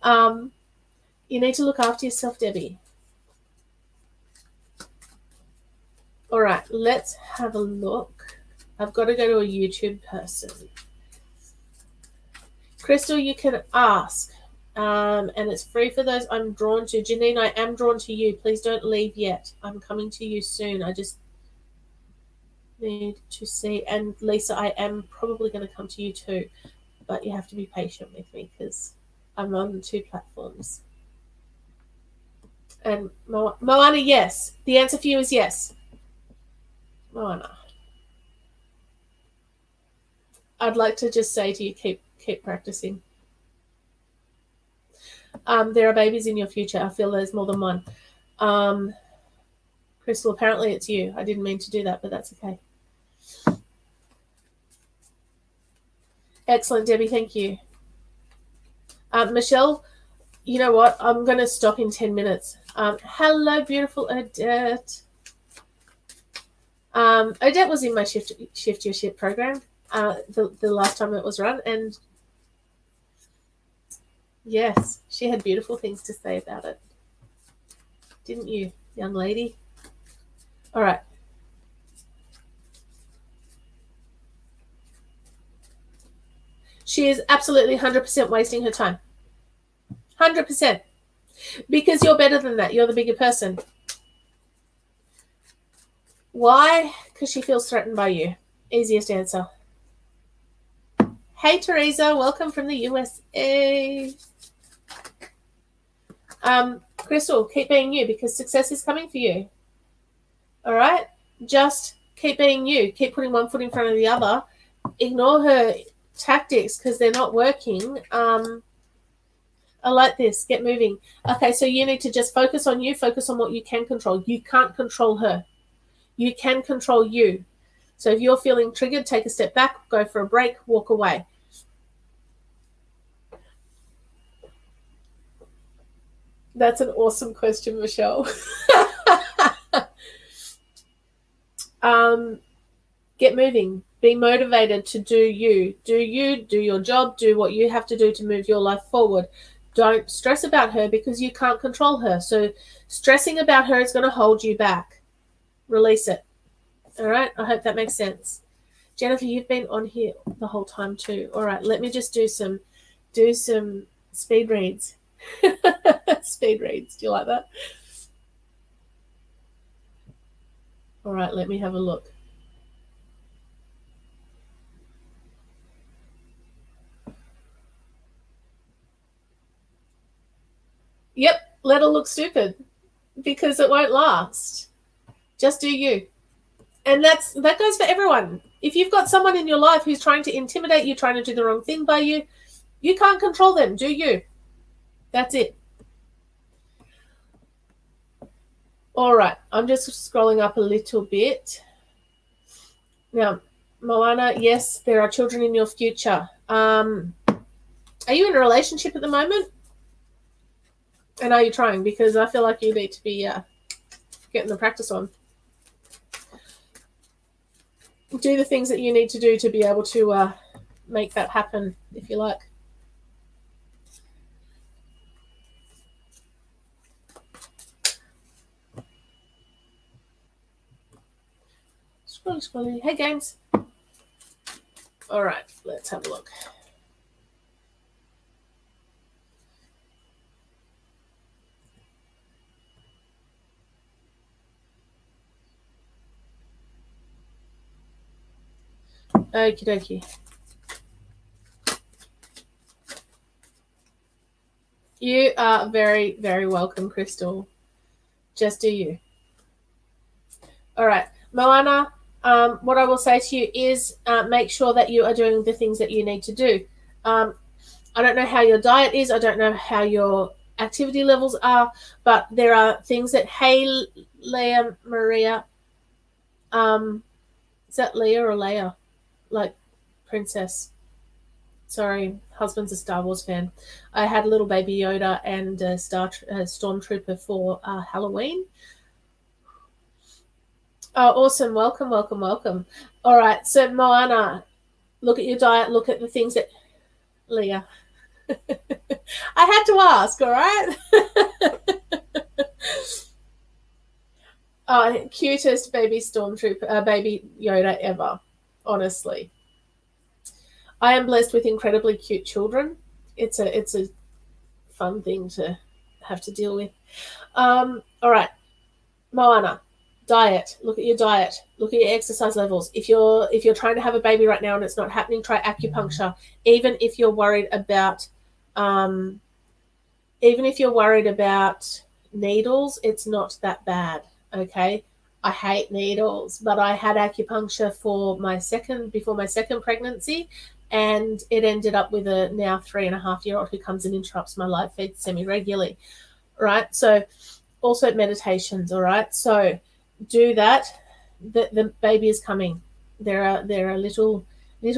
Speaker 1: You need to look after yourself, Debbie. All right, let's have a look. I've got to go to a YouTube person. Crystal, you can ask. And it's free for those I'm drawn to. Janine, I am drawn to you. Please don't leave yet. I'm coming to you soon. I just need to see. And Lisa, I am probably going to come to you too. But you have to be patient with me because I'm on 2 platforms. And Moana, yes. The answer for you is yes. Moana. I'd like to just say to you, keep practicing. There are babies in your future. I feel there's more than one. Crystal, apparently it's you. I didn't mean to do that, but that's okay. Excellent, Debbie. Thank you. Michelle, you know what? I'm going to stop in 10 minutes. Hello, beautiful Odette. Odette was in my Shift Your Shit program the last time it was run, and yes, she had beautiful things to say about it. Didn't you, young lady? All right. She is absolutely 100% wasting her time. 100%. Because you're better than that. You're the bigger person. Why? because she feels threatened by you. Easiest answer. Hey, Teresa, welcome from the USA. Crystal, keep being you because success is coming for you. All right? Just keep being you. Keep putting one foot in front of the other. Ignore her tactics because they're not working. I like this. Get moving. Okay, so you need to just focus on you. Focus on what you can control. You can't control her. You can control you. So if you're feeling triggered, take a step back, go for a break, walk away. That's an awesome question, Michelle. Get moving. Be motivated to do you. Do you, do your job, do what you have to do to move your life forward. Don't stress about her because you can't control her. So stressing about her is going to hold you back. Release it. All right? I hope that makes sense. Jennifer, you've been on here the whole time too. All right, let me just do some speed reads. Speed reads. Do you like that? All right, let me have a look. Yep, let her look stupid because it won't last. Just do you. And that goes for everyone. If you've got someone in your life who's trying to intimidate you, trying to do the wrong thing by you, you can't control them. Do you. That's it. All right, I'm just scrolling up a little bit. Now, Moana, yes, there are children in your future. Are you in a relationship at the moment? And are you trying? Because I feel like you need to be getting the practice on. Do the things that you need to do to be able to make that happen, if you like. Scrolling. Hey, games. All right, let's have a look. Okie dokie. You are very, very welcome, Crystal. Just do you. All right, Moana, what I will say to you is make sure that you are doing the things that you need to do. I don't know how your diet is. I don't know how your activity levels are, but there are things that, hey, Leah Maria, is that Leah or Leia? Like princess. Sorry, husband's a Star Wars fan. I had a little baby Yoda and a Stormtrooper for Halloween. Oh, awesome. Welcome. All right, so Moana, look at your diet, look at the things that... Leah. I had to ask, all right? Cutest baby Stormtrooper, baby Yoda ever, honestly. I am blessed with incredibly cute children. It's a fun thing to have to deal with. All right, Moana, diet. Look at your diet. Look at your exercise levels. If you're trying to have a baby right now and it's not happening, try acupuncture. Even if you're worried about needles, it's not that bad. Okay. I hate needles, but I had acupuncture before my second pregnancy, and it ended up with a now 3.5-year-old who comes and interrupts my live feed semi-regularly. Right. So also meditations. All right. So do that. The baby is coming. There are little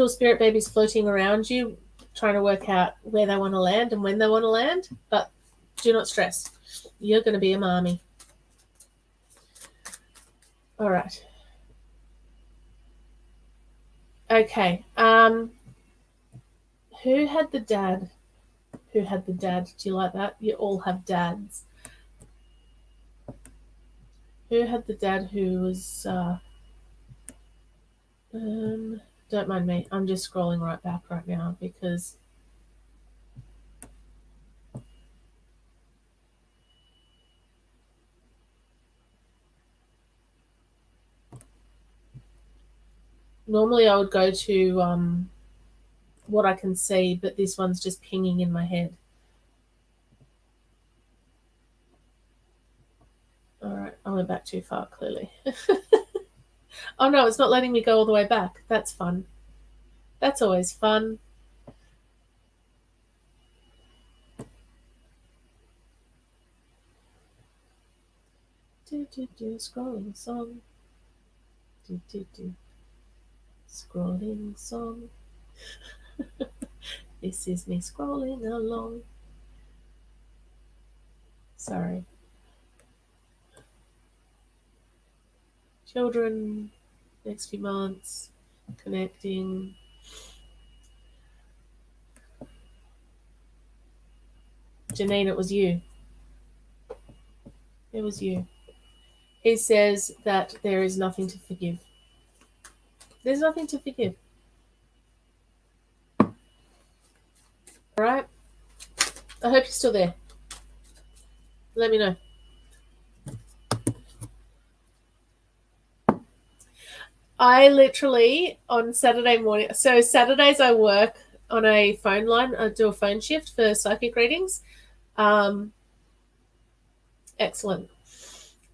Speaker 1: spirit babies floating around you, trying to work out where they want to land and when they want to land. But do not stress. You're going to be a mommy. All right. Okay. Who had the dad? Do you like that? You all have dads. Who had the dad who was... don't mind me. I'm just scrolling right back right now because... Normally I would go to what I can see, but this one's just pinging in my head. All right, I went back too far, clearly. Oh no, it's not letting me go all the way back. That's fun. That's always fun. Scrolling song. Scrolling song. This is me scrolling along. Sorry. Children, next few months, connecting. Janine, it was you. It was you. He says that there is nothing to forgive. There's nothing to forgive. All right? I hope you're still there. Let me know. I literally, on Saturday morning, so Saturdays I work on a phone line. I do a phone shift for psychic readings. Excellent.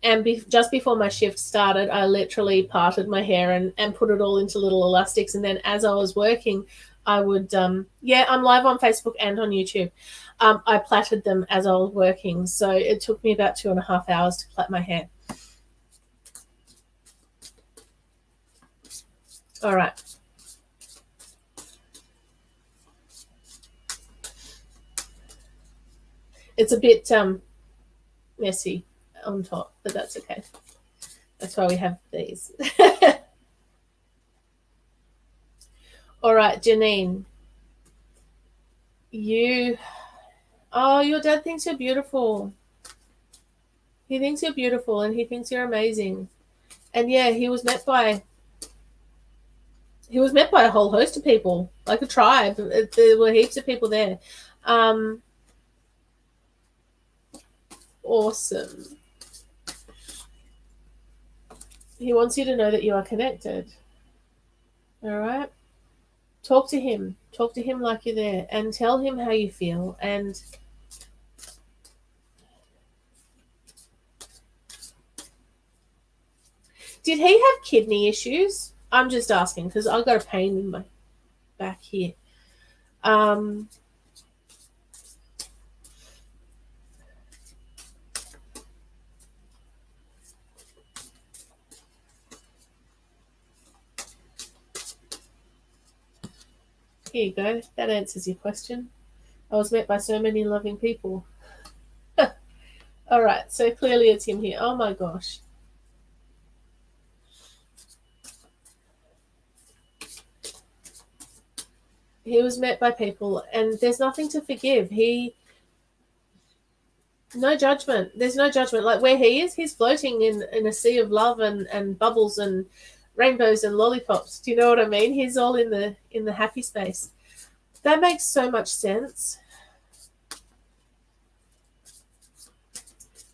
Speaker 1: And just before my shift started, I literally parted my hair and put it all into little elastics. And then as I was working, I would, I'm live on Facebook and on YouTube. I plaited them as I was working. So it took me about 2.5 hours to plait my hair. All right. It's a bit messy on top, but that's okay. That's why we have these. All right, Janine. Your dad thinks you're beautiful. He thinks you're beautiful and he thinks you're amazing. And yeah, he was met by a whole host of people, like a tribe. There were heaps of people there. Awesome. He wants you to know that you are connected. All right? Talk to him. Talk to him like you're there and tell him how you feel. And did he have kidney issues? I'm just asking because I've got a pain in my back here. Here you go. That answers your question. I was met by so many loving people. All right, so clearly it's him here. Oh my gosh. He was met by people, and there's nothing to forgive. No judgment. There's no judgment. Like where he is, he's floating in a sea of love and bubbles and rainbows and lollipops. Do you know what I mean? He's all in the happy space. That makes so much sense.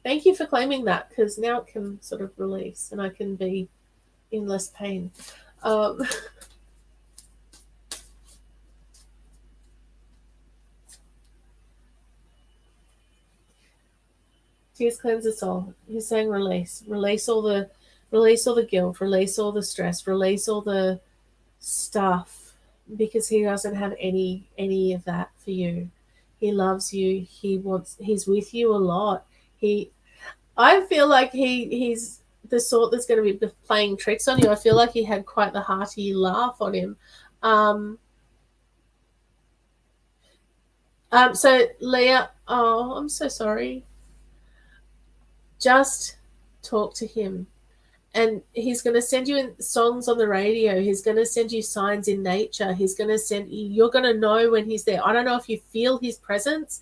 Speaker 1: Thank you for claiming that, because now it can sort of release and I can be in less pain. Tears cleanse the soul. He's saying release. Release all the guilt, release all the stress, release all the stuff, because he doesn't have any of that for you. He loves you. He's with you a lot. I feel like he's the sort that's going to be playing tricks on you. I feel like he had quite the hearty laugh on him. So Leah, oh, I'm so sorry. Just talk to him. And he's going to send you songs on the radio. He's going to send you signs in nature. He's going to you're going to know when he's there. I don't know if you feel his presence,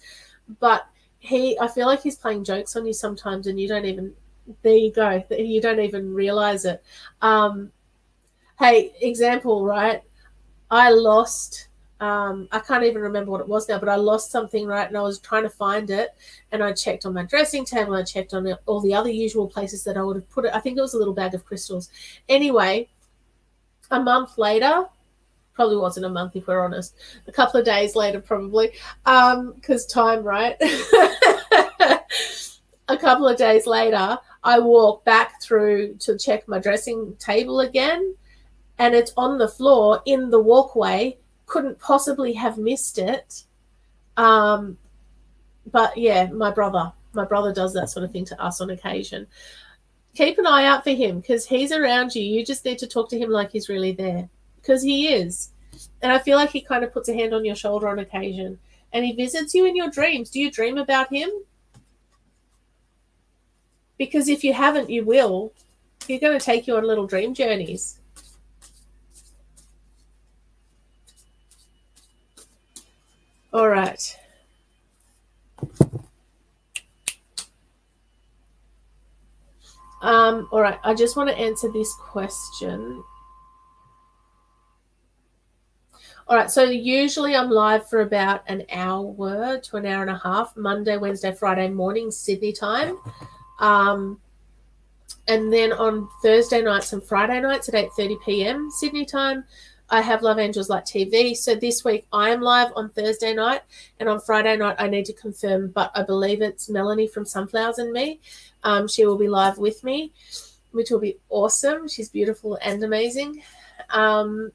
Speaker 1: but I feel like he's playing jokes on you sometimes and you don't even, there you go. You don't even realize it. Hey, example, right? I lost, I can't even remember what it was now, but I lost something, right? And I was trying to find it, and I checked on my dressing table, I checked on all the other usual places that I would have put it. I think it was a little bag of crystals. Anyway, A month later, probably wasn't a month if we're honest, a couple of days later probably, because time, right? A couple of days later, I walk back through to check my dressing table again, and it's on the floor in the walkway. Couldn't possibly have missed it. But yeah, my brother does that sort of thing to us on occasion. Keep an eye out for him because he's around you. You just need to talk to him like he's really there, because he is. And I feel like he kind of puts a hand on your shoulder on occasion, and he visits you in your dreams. Do you dream about him? Because if you haven't, you will. He's going to take you on little dream journeys. All right. All right. I just want to answer this question. All right. So usually I'm live for about an hour to an hour and a half, Monday, Wednesday, Friday morning, Sydney time. And then on Thursday nights and Friday nights at 8:30 p.m. Sydney time, I have Love Angels Light TV. So this week I am live on Thursday night, and on Friday night I need to confirm, but I believe it's Melanie from Sunflowers and Me. She will be live with me, which will be awesome. She's beautiful and amazing.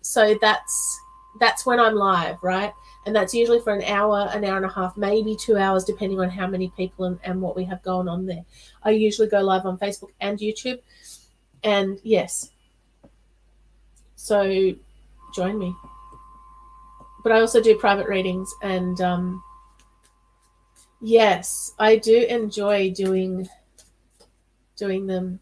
Speaker 1: So that's when I'm live, right? And that's usually for an hour and a half, maybe 2 hours, depending on how many people and what we have going on there. I usually go live on Facebook and YouTube. And yes, so join me. But I also do private readings. And yes, I do enjoy doing them,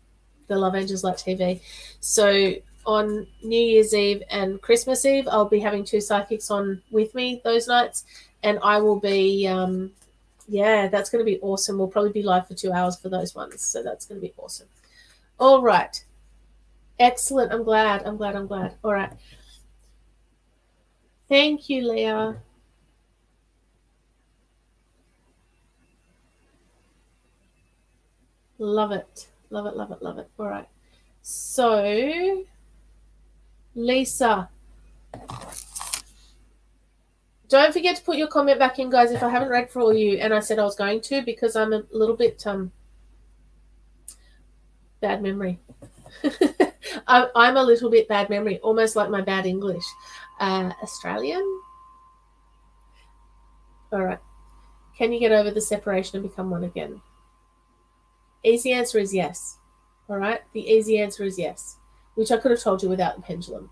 Speaker 1: the Love Angels Light TV. So on New Year's Eve and Christmas Eve, I'll be having 2 psychics on with me those nights, and I will be, that's going to be awesome. We'll probably be live for 2 hours for those ones, so that's going to be awesome. All right. Excellent. I'm glad. All right. Thank you, Leah. Love it. All right. So, Lisa, don't forget to put your comment back in, guys, if I haven't read for you, and I said I was going to, because I'm a little bit bad memory. I'm a little bit bad memory, almost like my bad English. Australian? All right. Can you get over the separation and become one again? Easy answer is yes. All right. The easy answer is yes, which I could have told you without the pendulum.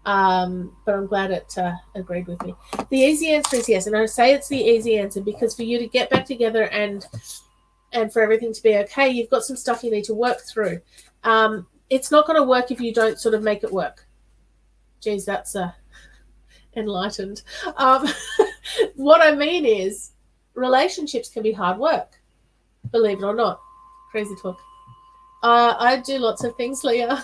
Speaker 1: But I'm glad it agreed with me. The easy answer is yes. And I say it's the easy answer because for you to get back together and for everything to be okay, you've got some stuff you need to work through. It's not going to work if you don't sort of make it work. Geez, that's enlightened. What I mean is relationships can be hard work, believe it or not. Crazy talk. I do lots of things, Leah.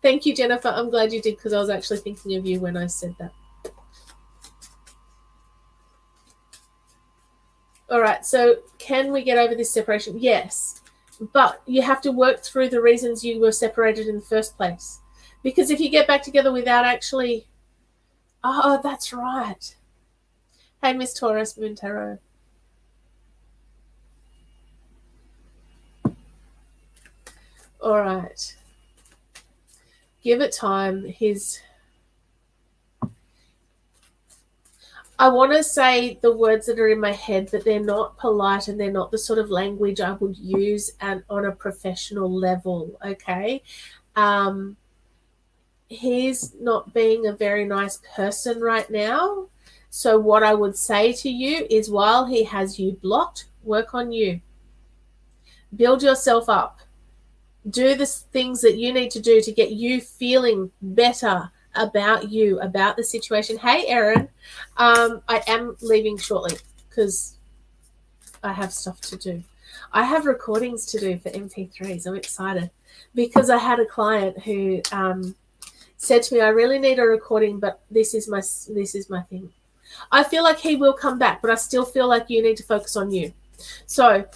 Speaker 1: Thank you, Jennifer. I'm glad you did, because I was actually thinking of you when I said that. All right, so can we get over this separation? Yes, but you have to work through the reasons you were separated in the first place. Because if you get back together without actually... Oh, that's right. Hey, Miss Taurus Moon Tarot. All right. Give it time. I want to say the words that are in my head, but they're not polite and they're not the sort of language I would use on a professional level, okay? He's not being a very nice person right now. So what I would say to you is, while he has you blocked, work on you. Build yourself up. Do the things that you need to do to get you feeling better about you, about the situation. Hey, Erin, I am leaving shortly because I have stuff to do. I have recordings to do for MP3s. I'm excited because I had a client who said to me, I really need a recording, but this is my thing. I feel like he will come back, but I still feel like you need to focus on you. So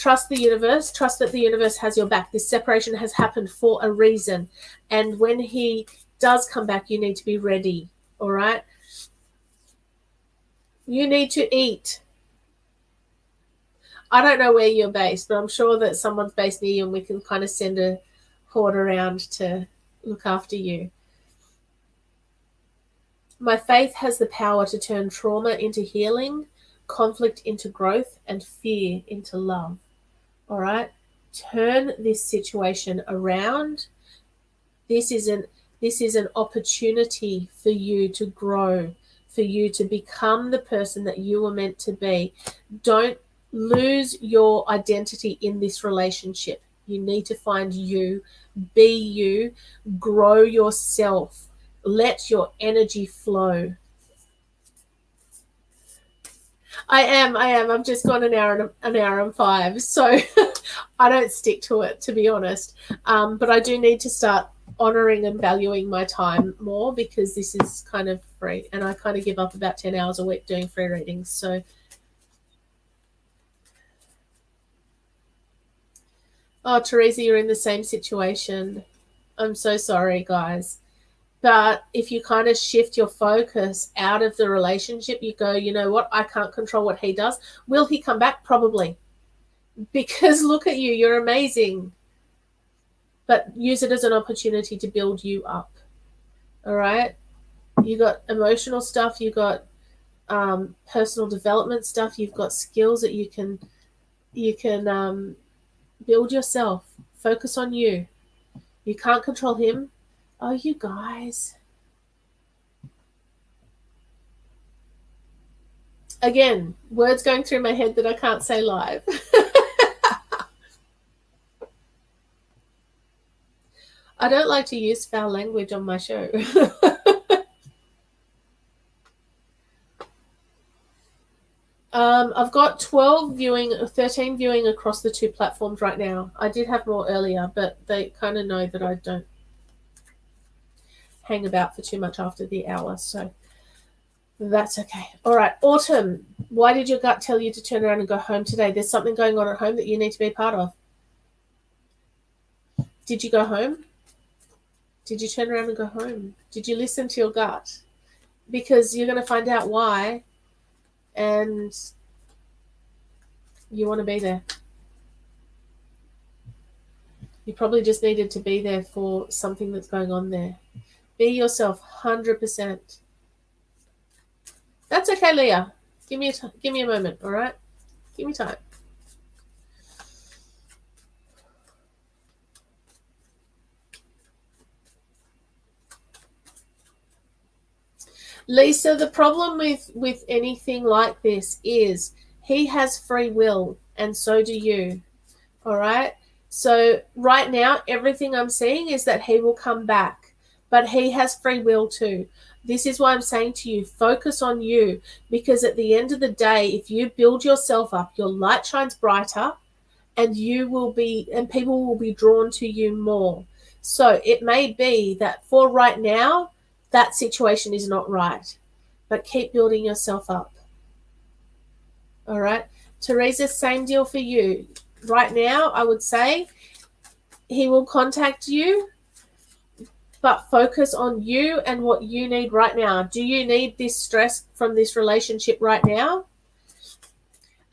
Speaker 1: trust the universe. Trust that the universe has your back. This separation has happened for a reason. And when he does come back, you need to be ready. All right? You need to eat. I don't know where you're based, but I'm sure that someone's based near you and we can kind of send a horde around to look after you. My faith has the power to turn trauma into healing, conflict into growth, and fear into love. All right? Turn this situation around. This is an opportunity for you to grow, for you to become the person that you were meant to be. Don't lose your identity in this relationship. You need to find you, be you, grow yourself. Let your energy flow. I am. I've just gone an hour and 5. So I don't stick to it, to be honest. But I do need to start honoring and valuing my time more, because this is kind of free. And I kind of give up about 10 hours a week doing free readings. So, oh, Teresa, you're in the same situation. I'm so sorry, guys. But if you kind of shift your focus out of the relationship, you go, you know what? I can't control what he does. Will he come back? Probably. Because look at you. You're amazing. But use it as an opportunity to build you up. All right? You got emotional stuff. You got personal development stuff. You've got skills that you can build yourself. Focus on you. You can't control him. Oh, you guys. Again, words going through my head that I can't say live. I don't like to use foul language on my show. I've got 13 viewing across the 2 platforms right now. I did have more earlier, but they kind of know that I don't hang about for too much after the hour, so that's okay. All right, Autumn, why did your gut tell you to turn around and go home today? There's something going on at home that you need to be a part of. Did you go home? Did you turn around and go home? Did you listen to your gut? Because you're going to find out why, and you want to be there. You probably just needed to be there for something that's going on there. Be yourself 100%. That's okay, Leah. Give me a moment, all right? Give me time. Lisa, the problem with anything like this is he has free will, and so do you. All right? So right now, everything I'm seeing is that he will come back, but he has free will too. This is why I'm saying to you, focus on you, because at the end of the day, if you build yourself up, your light shines brighter, and people will be drawn to you more. So it may be that for right now, that situation is not right, but keep building yourself up. All right? Teresa, same deal for you. Right now, I would say he will contact you, but focus on you and what you need right now. Do you need this stress from this relationship right now?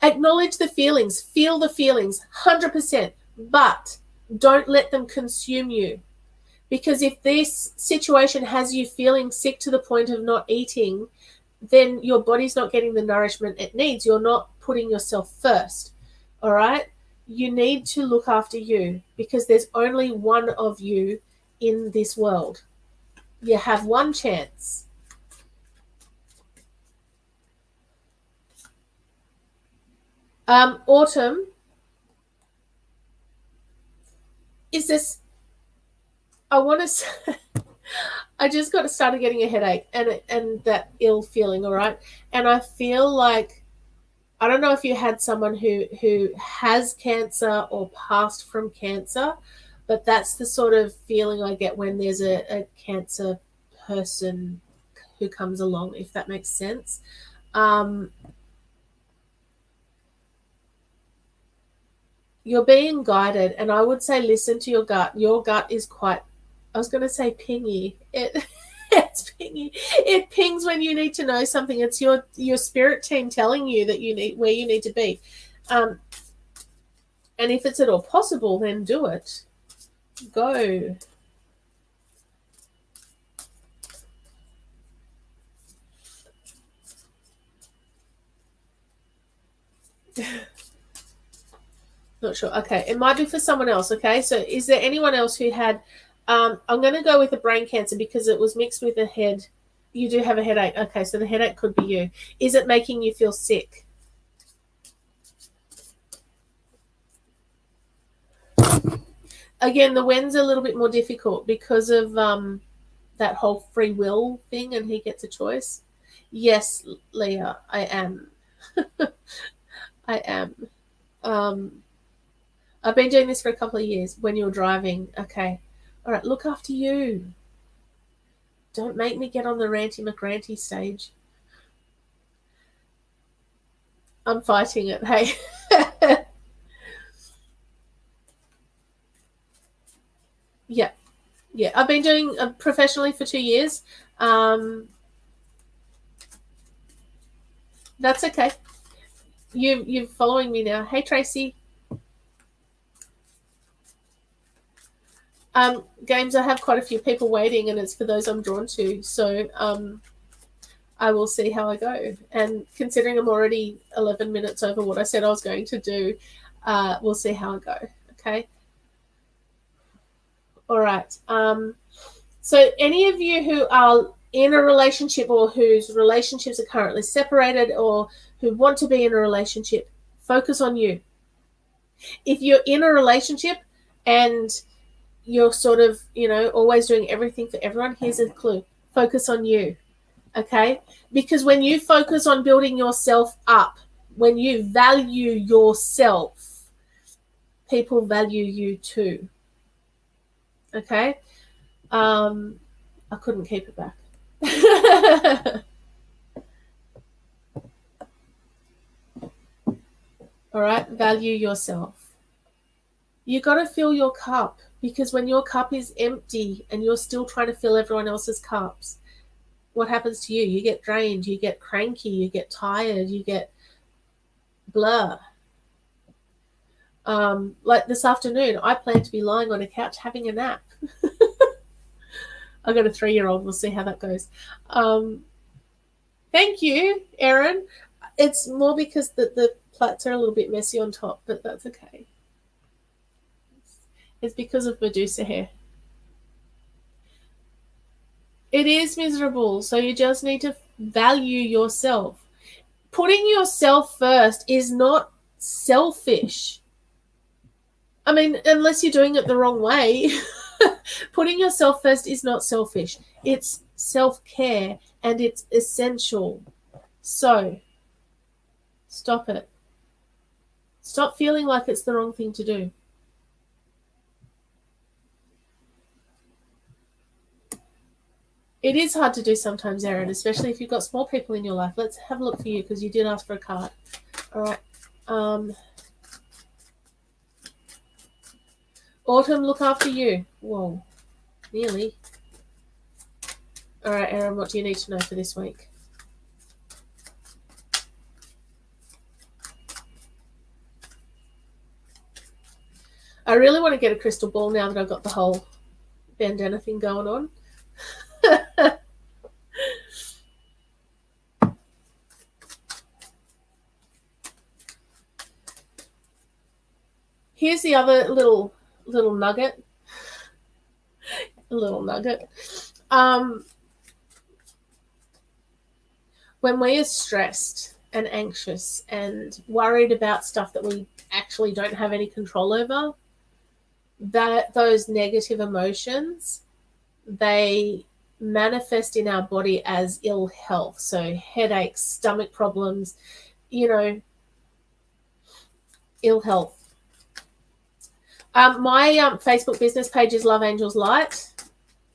Speaker 1: Acknowledge the feelings. Feel the feelings 100%, but don't let them consume you. Because if this situation has you feeling sick to the point of not eating, then your body's not getting the nourishment it needs. You're not putting yourself first. All right? You need to look after you, because there's only one of you in this world. You have one chance. Autumn, is this... I want to say... I just started getting a headache and that ill feeling, all right? And I feel like, I don't know if you had someone who has cancer or passed from cancer, but that's the sort of feeling I get when there's a cancer person who comes along, if that makes sense. you're being guided, and I would say listen to your gut. Your gut is quite, I was going to say pingy. It's pingy. It pings when you need to know something. It's your spirit team telling you that you need where you need to be. And if it's at all possible, then do it. Go. Not sure. Okay, it might be for someone else. Okay, so is there anyone else who had? I'm going to go with a brain cancer because it was mixed with a head. You do have a headache. Okay, so the headache could be you. Is it making you feel sick? Again, the when's a little bit more difficult because of that whole free will thing, and he gets a choice. Yes, Leah, I am. I am. I've been doing this for a couple of years. When you're driving, okay, all right, look after you. Don't make me get on the ranty McRanty stage. I'm fighting it. Hey. Yeah. Yeah. I've been doing professionally for 2 years. That's okay. You're following me now. Hey, Tracy. Games, I have quite a few people waiting, and it's for those I'm drawn to. So I will see how I go. And considering I'm already 11 minutes over what I said I was going to do, we'll see how I go. Okay. All right. So any of you who are in a relationship or whose relationships are currently separated or who want to be in a relationship, focus on you. If you're in a relationship and you're sort of, always doing everything for everyone, here's a clue. Focus on you. Okay? Because when you focus on building yourself up, when you value yourself, people value you too. Okay? I couldn't keep it back. All right? Value yourself. You got to fill your cup, because when your cup is empty and you're still trying to fill everyone else's cups, what happens to you? You get drained, you get cranky, you get tired, you get blah. Like this afternoon, I plan to be lying on a couch having a nap. I've got a 3-year-old. We'll see how that goes. Thank you, Erin. It's more because the plaits are a little bit messy on top, but that's okay. It's because of Medusa hair. It is miserable, so you just need to value yourself. Putting yourself first is not selfish. I mean, unless you're doing it the wrong way. Putting yourself first is not selfish. It's self-care, and it's essential. So, stop it. Stop feeling like it's the wrong thing to do. It is hard to do sometimes, Erin, especially if you've got small people in your life. Let's have a look for you, because you did ask for a card. All right. Autumn, look after you. Whoa. Nearly. All right, Erin, what do you need to know for this week? I really want to get a crystal ball now that I've got the whole bandana thing going on. Here's the other little nugget. A little nugget. When we are stressed and anxious and worried about stuff that we actually don't have any control over, that those negative emotions, they manifest in our body as ill health. So headaches, stomach problems, ill health. My Facebook business page is Love Angels Light,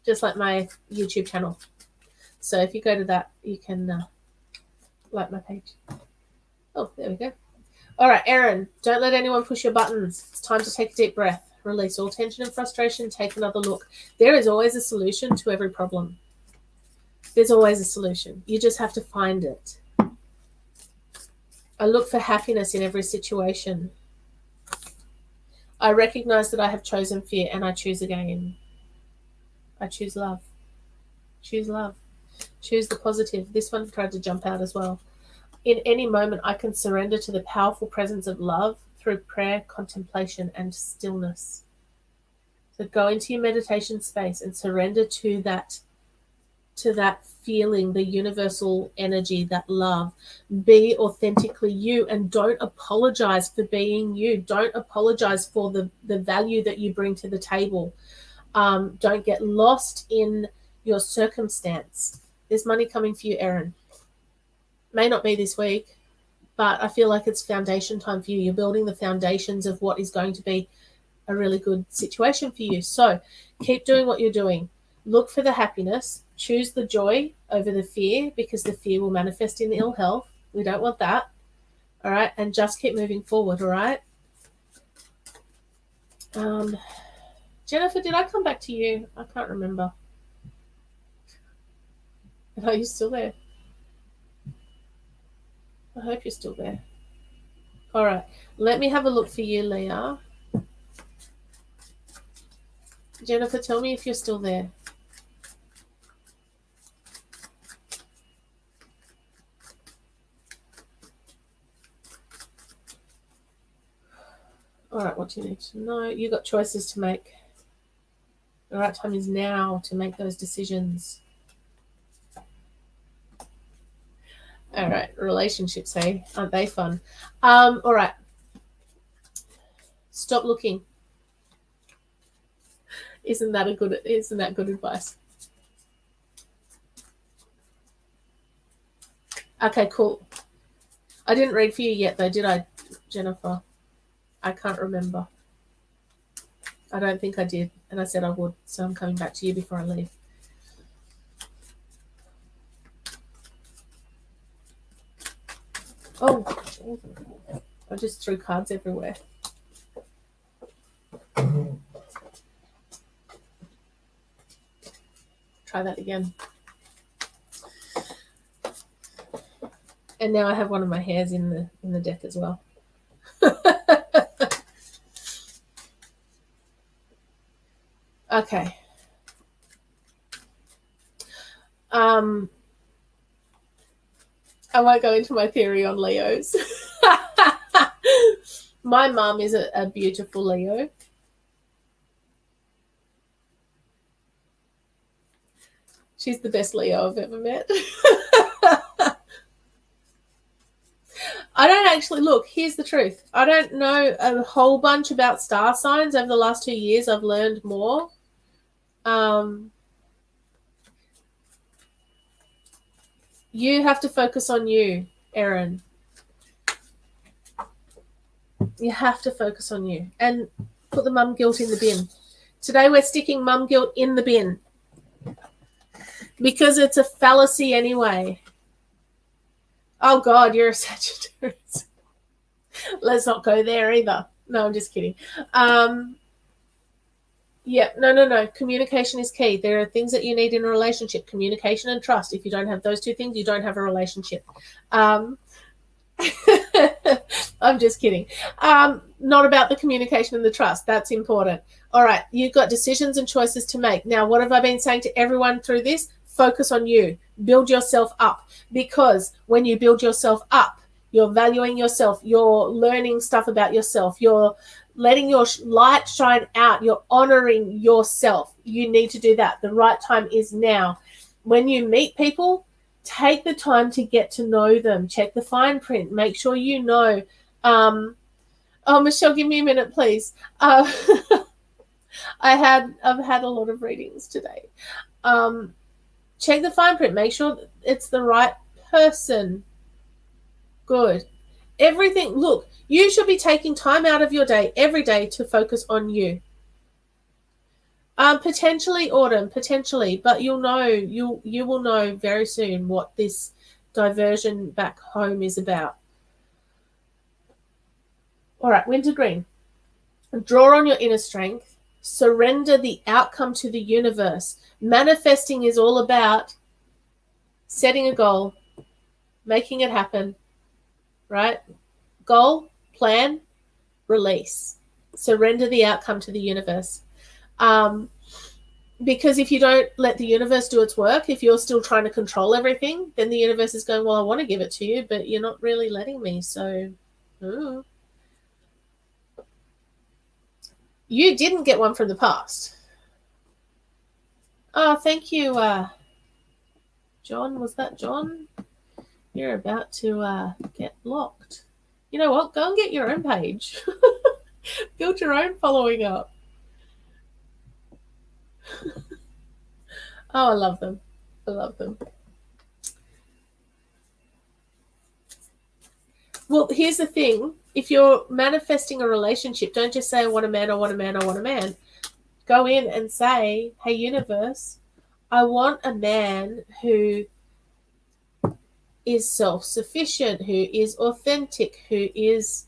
Speaker 1: just like my YouTube channel. So if you go to that, you can like my page. Oh, there we go. All right, Erin, don't let anyone push your buttons. It's time to take a deep breath. Release all tension and frustration. Take another look. There is always a solution to every problem. There's always a solution. You just have to find it. I look for happiness in every situation. I recognize that I have chosen fear and I choose again. I choose love. Choose love. Choose the positive. This one tried to jump out as well. In any moment, I can surrender to the powerful presence of love through prayer, contemplation, and stillness. So go into your meditation space and surrender to that feeling, the universal energy, that love. Be authentically you and don't apologize for being you. Don't apologize for the value that you bring to the table. Don't get lost in your circumstance. There's money coming for you, Erin. May not be this week, but I feel like it's foundation time for you. You're building the foundations of what is going to be a really good situation for you. So keep doing what you're doing. Look for the happiness. Choose the joy over the fear, because the fear will manifest in ill health. We don't want that. All right. And just keep moving forward. All right. Jennifer, did I come back to you? I can't remember. Are you still there? I hope you're still there. All right. Let me have a look for you, Leah. Jennifer, tell me if you're still there. All right, what do you need to know? You got choices to make. The right time is now to make those decisions. All right, relationships, hey? Aren't they fun? All right. Stop looking. Isn't that good advice? Okay, cool. I didn't read for you yet though, did I, Jennifer? I can't remember. I don't think I did, and I said I would, so I'm coming back to you before I leave. Oh, I just threw cards everywhere. Try that again. And now I have one of my hairs in the deck as well. Okay. I won't go into my theory on Leos. My mum is a beautiful Leo. She's the best Leo I've ever met. I don't actually, look, here's the truth. I don't know a whole bunch about star signs. Over the last 2 years, I've learned more. You have to focus on you, Erin. You have to focus on you and put the mum guilt in the bin. Today we're sticking mum guilt in the bin because it's a fallacy anyway. Oh, God, you're a Sagittarius. Let's not go there either. No, I'm just kidding. Yeah, no. Communication is key. There are things that you need in a relationship. Communication and trust. If you don't have those two things, you don't have a relationship. I'm just kidding. Not about the communication and the trust. That's important. All right, you've got decisions and choices to make. Now, what have I been saying to everyone through this? Focus on you. Build yourself up, because when you build yourself up, you're valuing yourself. You're learning stuff about yourself. You're letting your light shine out. You're honoring yourself. You need to do that. The right time is now. When you meet people, take the time to get to know them. Check the fine print. Make sure you know. Oh, Michelle, give me a minute, please. I've had a lot of readings today. Check the fine print. Make sure it's the right person. Good. Everything. Look, you should be taking time out of your day every day to focus on you. Potentially autumn, potentially, but you will know very soon what this diversion back home is about. All right, winter green. Draw on your inner strength. Surrender the outcome to the universe. Manifesting is all about setting a goal, making it happen, right? Goal, plan, release. Surrender the outcome to the universe. Because if you don't let the universe do its work, if you're still trying to control everything, then the universe is going, well, I want to give it to you, but you're not really letting me. So, you didn't get one from the past. Oh, thank you, John. Was that John? You're about to get blocked. You know what? Go and get your own page. Build your own following up. Oh, I love them. I love them. Well, here's the thing. If you're manifesting a relationship, don't just say, I want a man, I want a man, I want a man. Go in and say, hey, universe, I want a man who is self-sufficient, who is authentic, who is,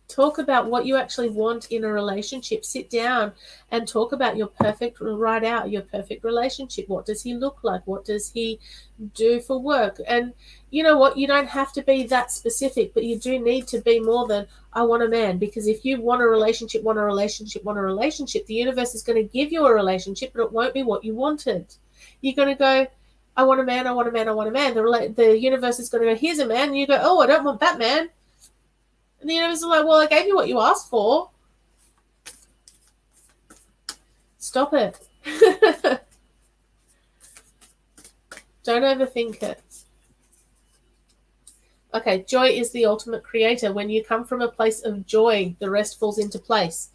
Speaker 1: talk about what you actually want in a relationship. Sit down and talk about your perfect relationship. What does he look like? What does he do for work? And you know what? You don't have to be that specific, but you do need to be more than, I want a man. Because if you want a relationship, the universe is going to give you a relationship, but it won't be what you wanted. You're going to go, I want a man, I want a man, I want a man. The universe is going to go, here's a man. And you go, oh, I don't want that man. And the universe is like, well, I gave you what you asked for. Stop it. Don't overthink it. Okay, joy is the ultimate creator. When you come from a place of joy, the rest falls into place.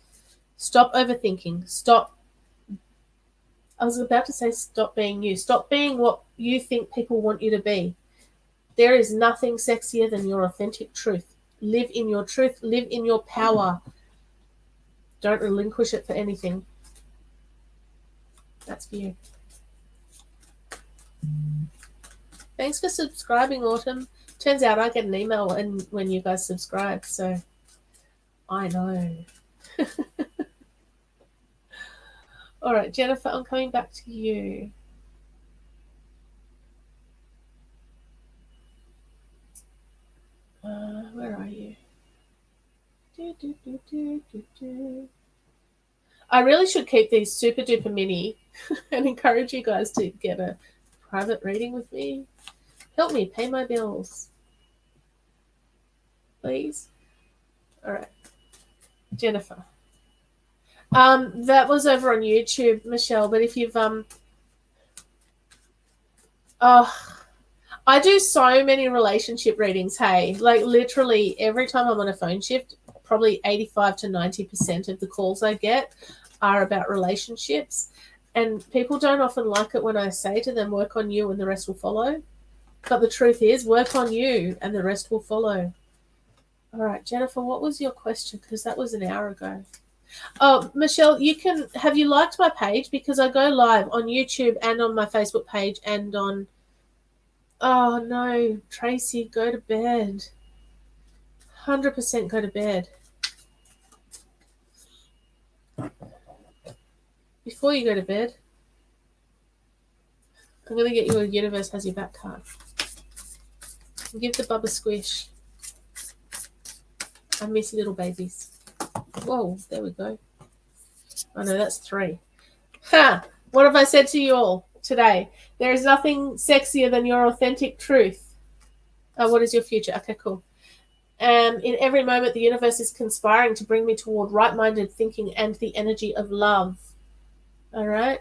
Speaker 1: Stop overthinking. Stop. I was about to say stop being you. Stop being what you think people want you to be. There is nothing sexier than your authentic truth. Live in your truth. Live in your power. Don't relinquish it for anything. That's for you. Thanks for subscribing, Autumn. Turns out I get an email when you guys subscribe, so I know. All right, Jennifer, I'm coming back to you. Where are you? I really should keep these super duper mini and encourage you guys to get a private reading with me. Help me pay my bills, please. All right, Jennifer. That was over on YouTube, Michelle. But if you've I do so many relationship readings. Hey, like literally every time I'm on a phone shift, probably 85 to 90% of the calls I get are about relationships. And people don't often like it when I say to them, work on you and the rest will follow. But the truth is, work on you and the rest will follow. All right, Jennifer, what was your question? Because that was an hour ago. Oh, Michelle, have you liked my page? Because I go live on YouTube and on my Facebook page and on... Oh, no, Tracy, go to bed. 100% go to bed. Before you go to bed, I'm going to get you a Universe Has Your Back card. And give the bub a squish. I miss little babies. Whoa, there we go. Oh, no, that's 3. Ha! What have I said to you all today? There is nothing sexier than your authentic truth. Oh, what is your future? Okay, cool. In every moment, the universe is conspiring to bring me toward right-minded thinking and the energy of love. All right?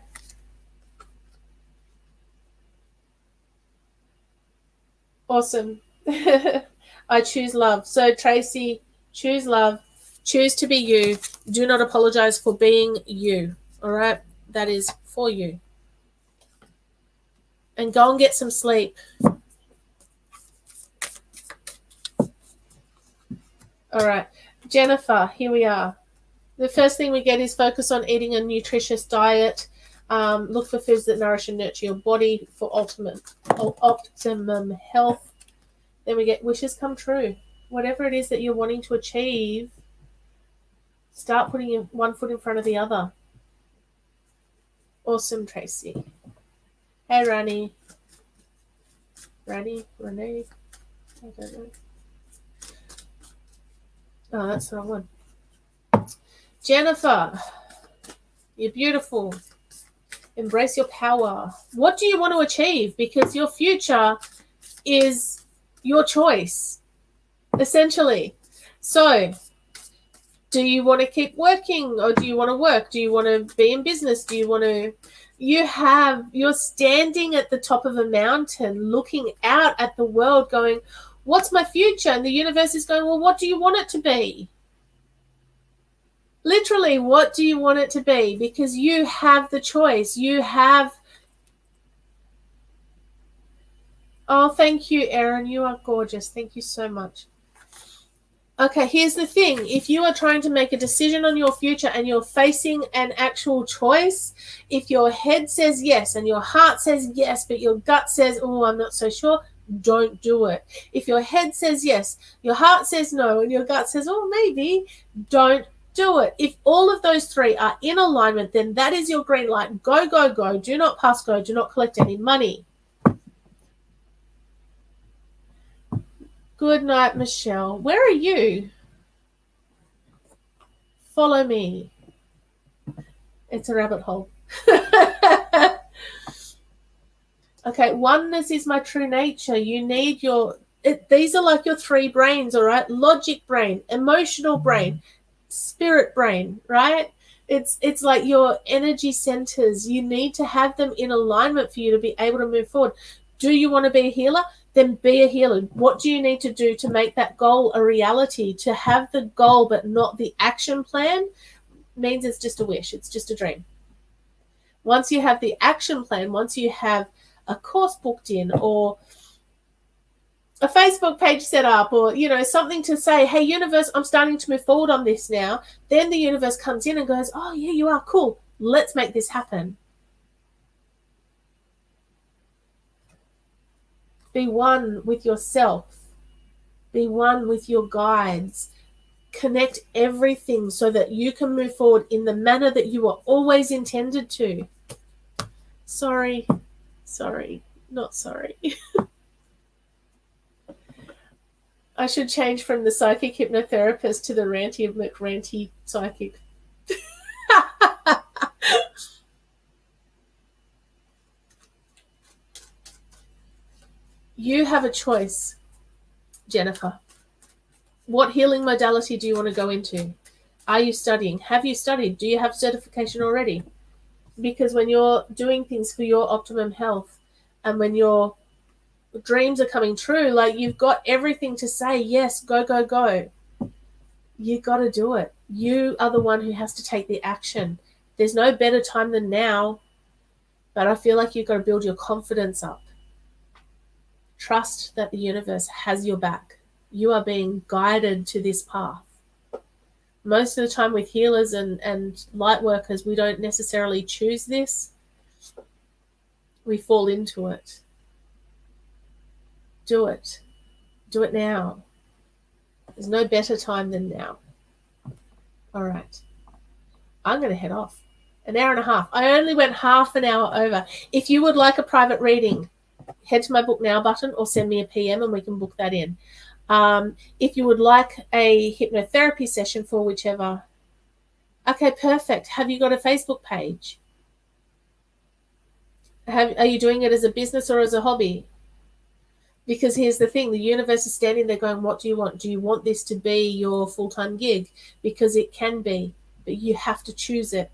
Speaker 1: Awesome. I choose love. So, Tracy, choose love. Choose to be you. Do not apologize for being you. All right? That is for you. And go and get some sleep. All right. Jennifer, here we are. The first thing we get is focus on eating a nutritious diet. Look for foods that nourish and nurture your body for optimum health. Then we get wishes come true. whatever it is that you're wanting to achieve, start putting one foot in front of the other. Awesome, Tracy. Hey, Renee. I don't know. Oh, that's the wrong one. Jennifer, you're beautiful. Embrace your power. What do you want to achieve? Because your future is your choice, essentially. So, do you want to keep working, or do you want to work? Do you want to be in business? Do you want to... You're standing at the top of a mountain looking out at the world going, what's my future? And the universe is going, well, what do you want it to be? Literally, what do you want it to be? Because you have the choice. You have... Oh, thank you, Erin. You are gorgeous. Thank you so much. Okay, here's the thing. If you are trying to make a decision on your future and you're facing an actual choice, if your head says yes and your heart says yes, but your gut says, oh, I'm not so sure, don't do it. If your head says yes, your heart says no, and your gut says, oh, maybe, don't do it. If all of those three are in alignment, then that is your green light. Go, go, go. Do not pass go. Do not collect any money. Good night, Michelle. Where are you? Follow me. It's a rabbit hole. Okay, oneness is my true nature. You need your... these are like your three brains, all right? Logic brain, emotional brain, spirit brain, right? It's like your energy centers. You need to have them in alignment for you to be able to move forward. Do you want to be a healer? Then be a healer. What do you need to do to make that goal a reality? To have the goal but not the action plan means it's just a wish. It's just a dream. Once you have the action plan, once you have a course booked in, or a Facebook page set up, or, you know, something to say, hey, universe, I'm starting to move forward on this now, then the universe comes in and goes, oh, yeah, you are cool. Let's make this happen. Be one with yourself. Be one with your guides. Connect everything so that you can move forward in the manner that you were always intended to. Sorry, not sorry. I should change from the psychic hypnotherapist to the ranty psychic. You have a choice, Jennifer. What healing modality do you want to go into? Are you studying? Have you studied? Do you have certification already? Because when you're doing things for your optimum health and when your dreams are coming true, like, you've got everything to say, yes, go, go, go. You got to do it. You are the one who has to take the action. There's no better time than now, but I feel like you've got to build your confidence up. Trust that the universe has your back. You are being guided to this path. Most of the time with healers and light workers, we don't necessarily choose this. We fall into it. Do it. Do it now. There's no better time than now. All right. I'm going to head off. An hour and a half. I only went half an hour over. If you would like a private reading, head to my book now button or send me a PM and we can book that in. If you would like a hypnotherapy session for whichever. Okay, perfect. Have you got a Facebook page? Are you doing it as a business or as a hobby? Because here's the thing, the universe is standing there going, what do you want? Do you want this to be your full-time gig? Because it can be, but you have to choose it.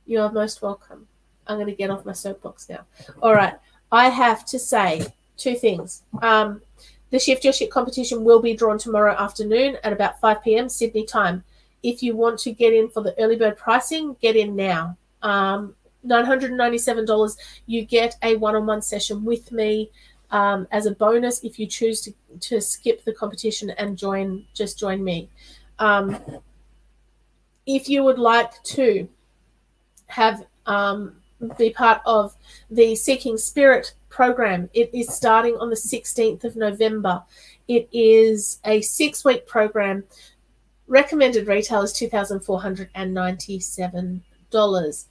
Speaker 1: You are most welcome. I'm going to get off my soapbox now. All right. I have to say two things. The Shift Your Shit competition will be drawn tomorrow afternoon at about 5 p.m. Sydney time. If you want to get in for the early bird pricing, get in now. $997. You get a one-on-one session with me as a bonus if you choose to skip the competition and just join me. If you would like to have be part of the Seeking Spirit program, it is starting on the 16th of November. It is a 6-week program. Recommended retail is $2,497.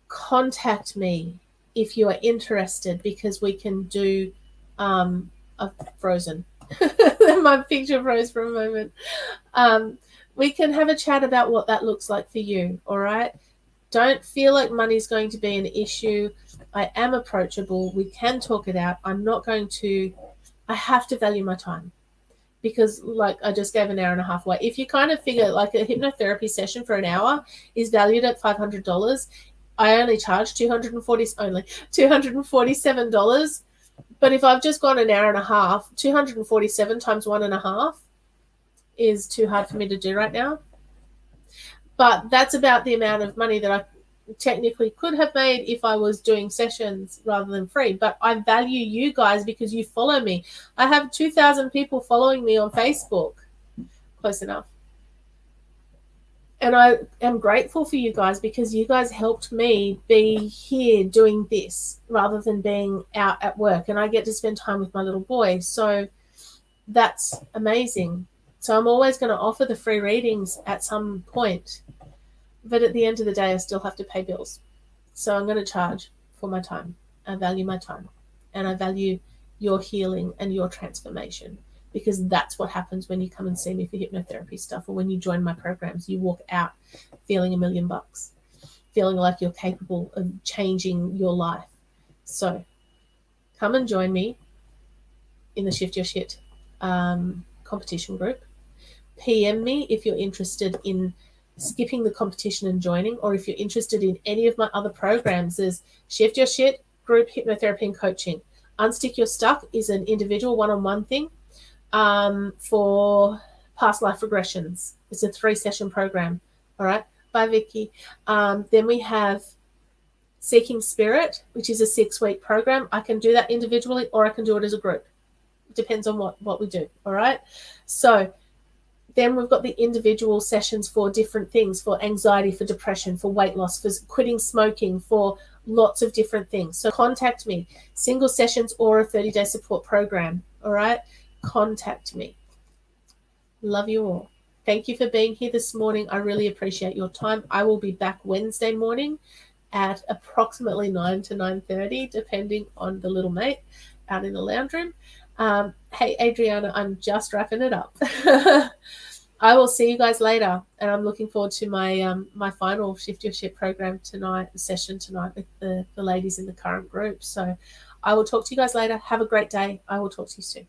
Speaker 1: Contact me if you are interested, because we can do I've frozen. My picture froze for a moment. We can have a chat about what that looks like for you. All right. Don't feel like money's going to be an issue. I am approachable. We can talk it out. I'm not going to, I have to value my time, because like I just gave an hour and a half away. If you kind of figure like a hypnotherapy session for an hour is valued at $500, I only charge $247. But if I've just gone an hour and a half, 247 times 1.5 is too hard for me to do right now. But that's about the amount of money that I technically could have made if I was doing sessions rather than free. But I value you guys because you follow me. I have 2,000 people following me on Facebook. Close enough. And I am grateful for you guys, because you guys helped me be here doing this rather than being out at work. And I get to spend time with my little boy. So that's amazing. So I'm always going to offer the free readings at some point. But at the end of the day, I still have to pay bills. So I'm going to charge for my time. I value my time. And I value your healing and your transformation, because that's what happens when you come and see me for hypnotherapy stuff, or when you join my programs. You walk out feeling $1 million, feeling like you're capable of changing your life. So come and join me in the Shift Your Shit competition group. PM me if you're interested in skipping the competition and joining, or if you're interested in any of my other programs. There's Shift Your Shit, group hypnotherapy and coaching. Unstick Your Stuck is an individual one-on-one thing for past life regressions. It's a 3-session program. All right. Bye, Vicky. Then we have Seeking Spirit, which is a 6-week program. I can do that individually, or I can do it as a group. It depends on what we do. All right. So then we've got the individual sessions for different things, for anxiety, for depression, for weight loss, for quitting smoking, for lots of different things. So contact me. Single sessions or a 30-day support program. All right. Contact me. Love you all. Thank you for being here this morning. I really appreciate your time. I will be back Wednesday morning at approximately 9 to 9:30, depending on the little mate out in the lounge room. Hey, Adriana, I'm just wrapping it up. I will see you guys later, and I'm looking forward to my my final Shift Your Shit program session tonight with the ladies in the current group. So I will talk to you guys later. Have a great day. I will talk to you soon.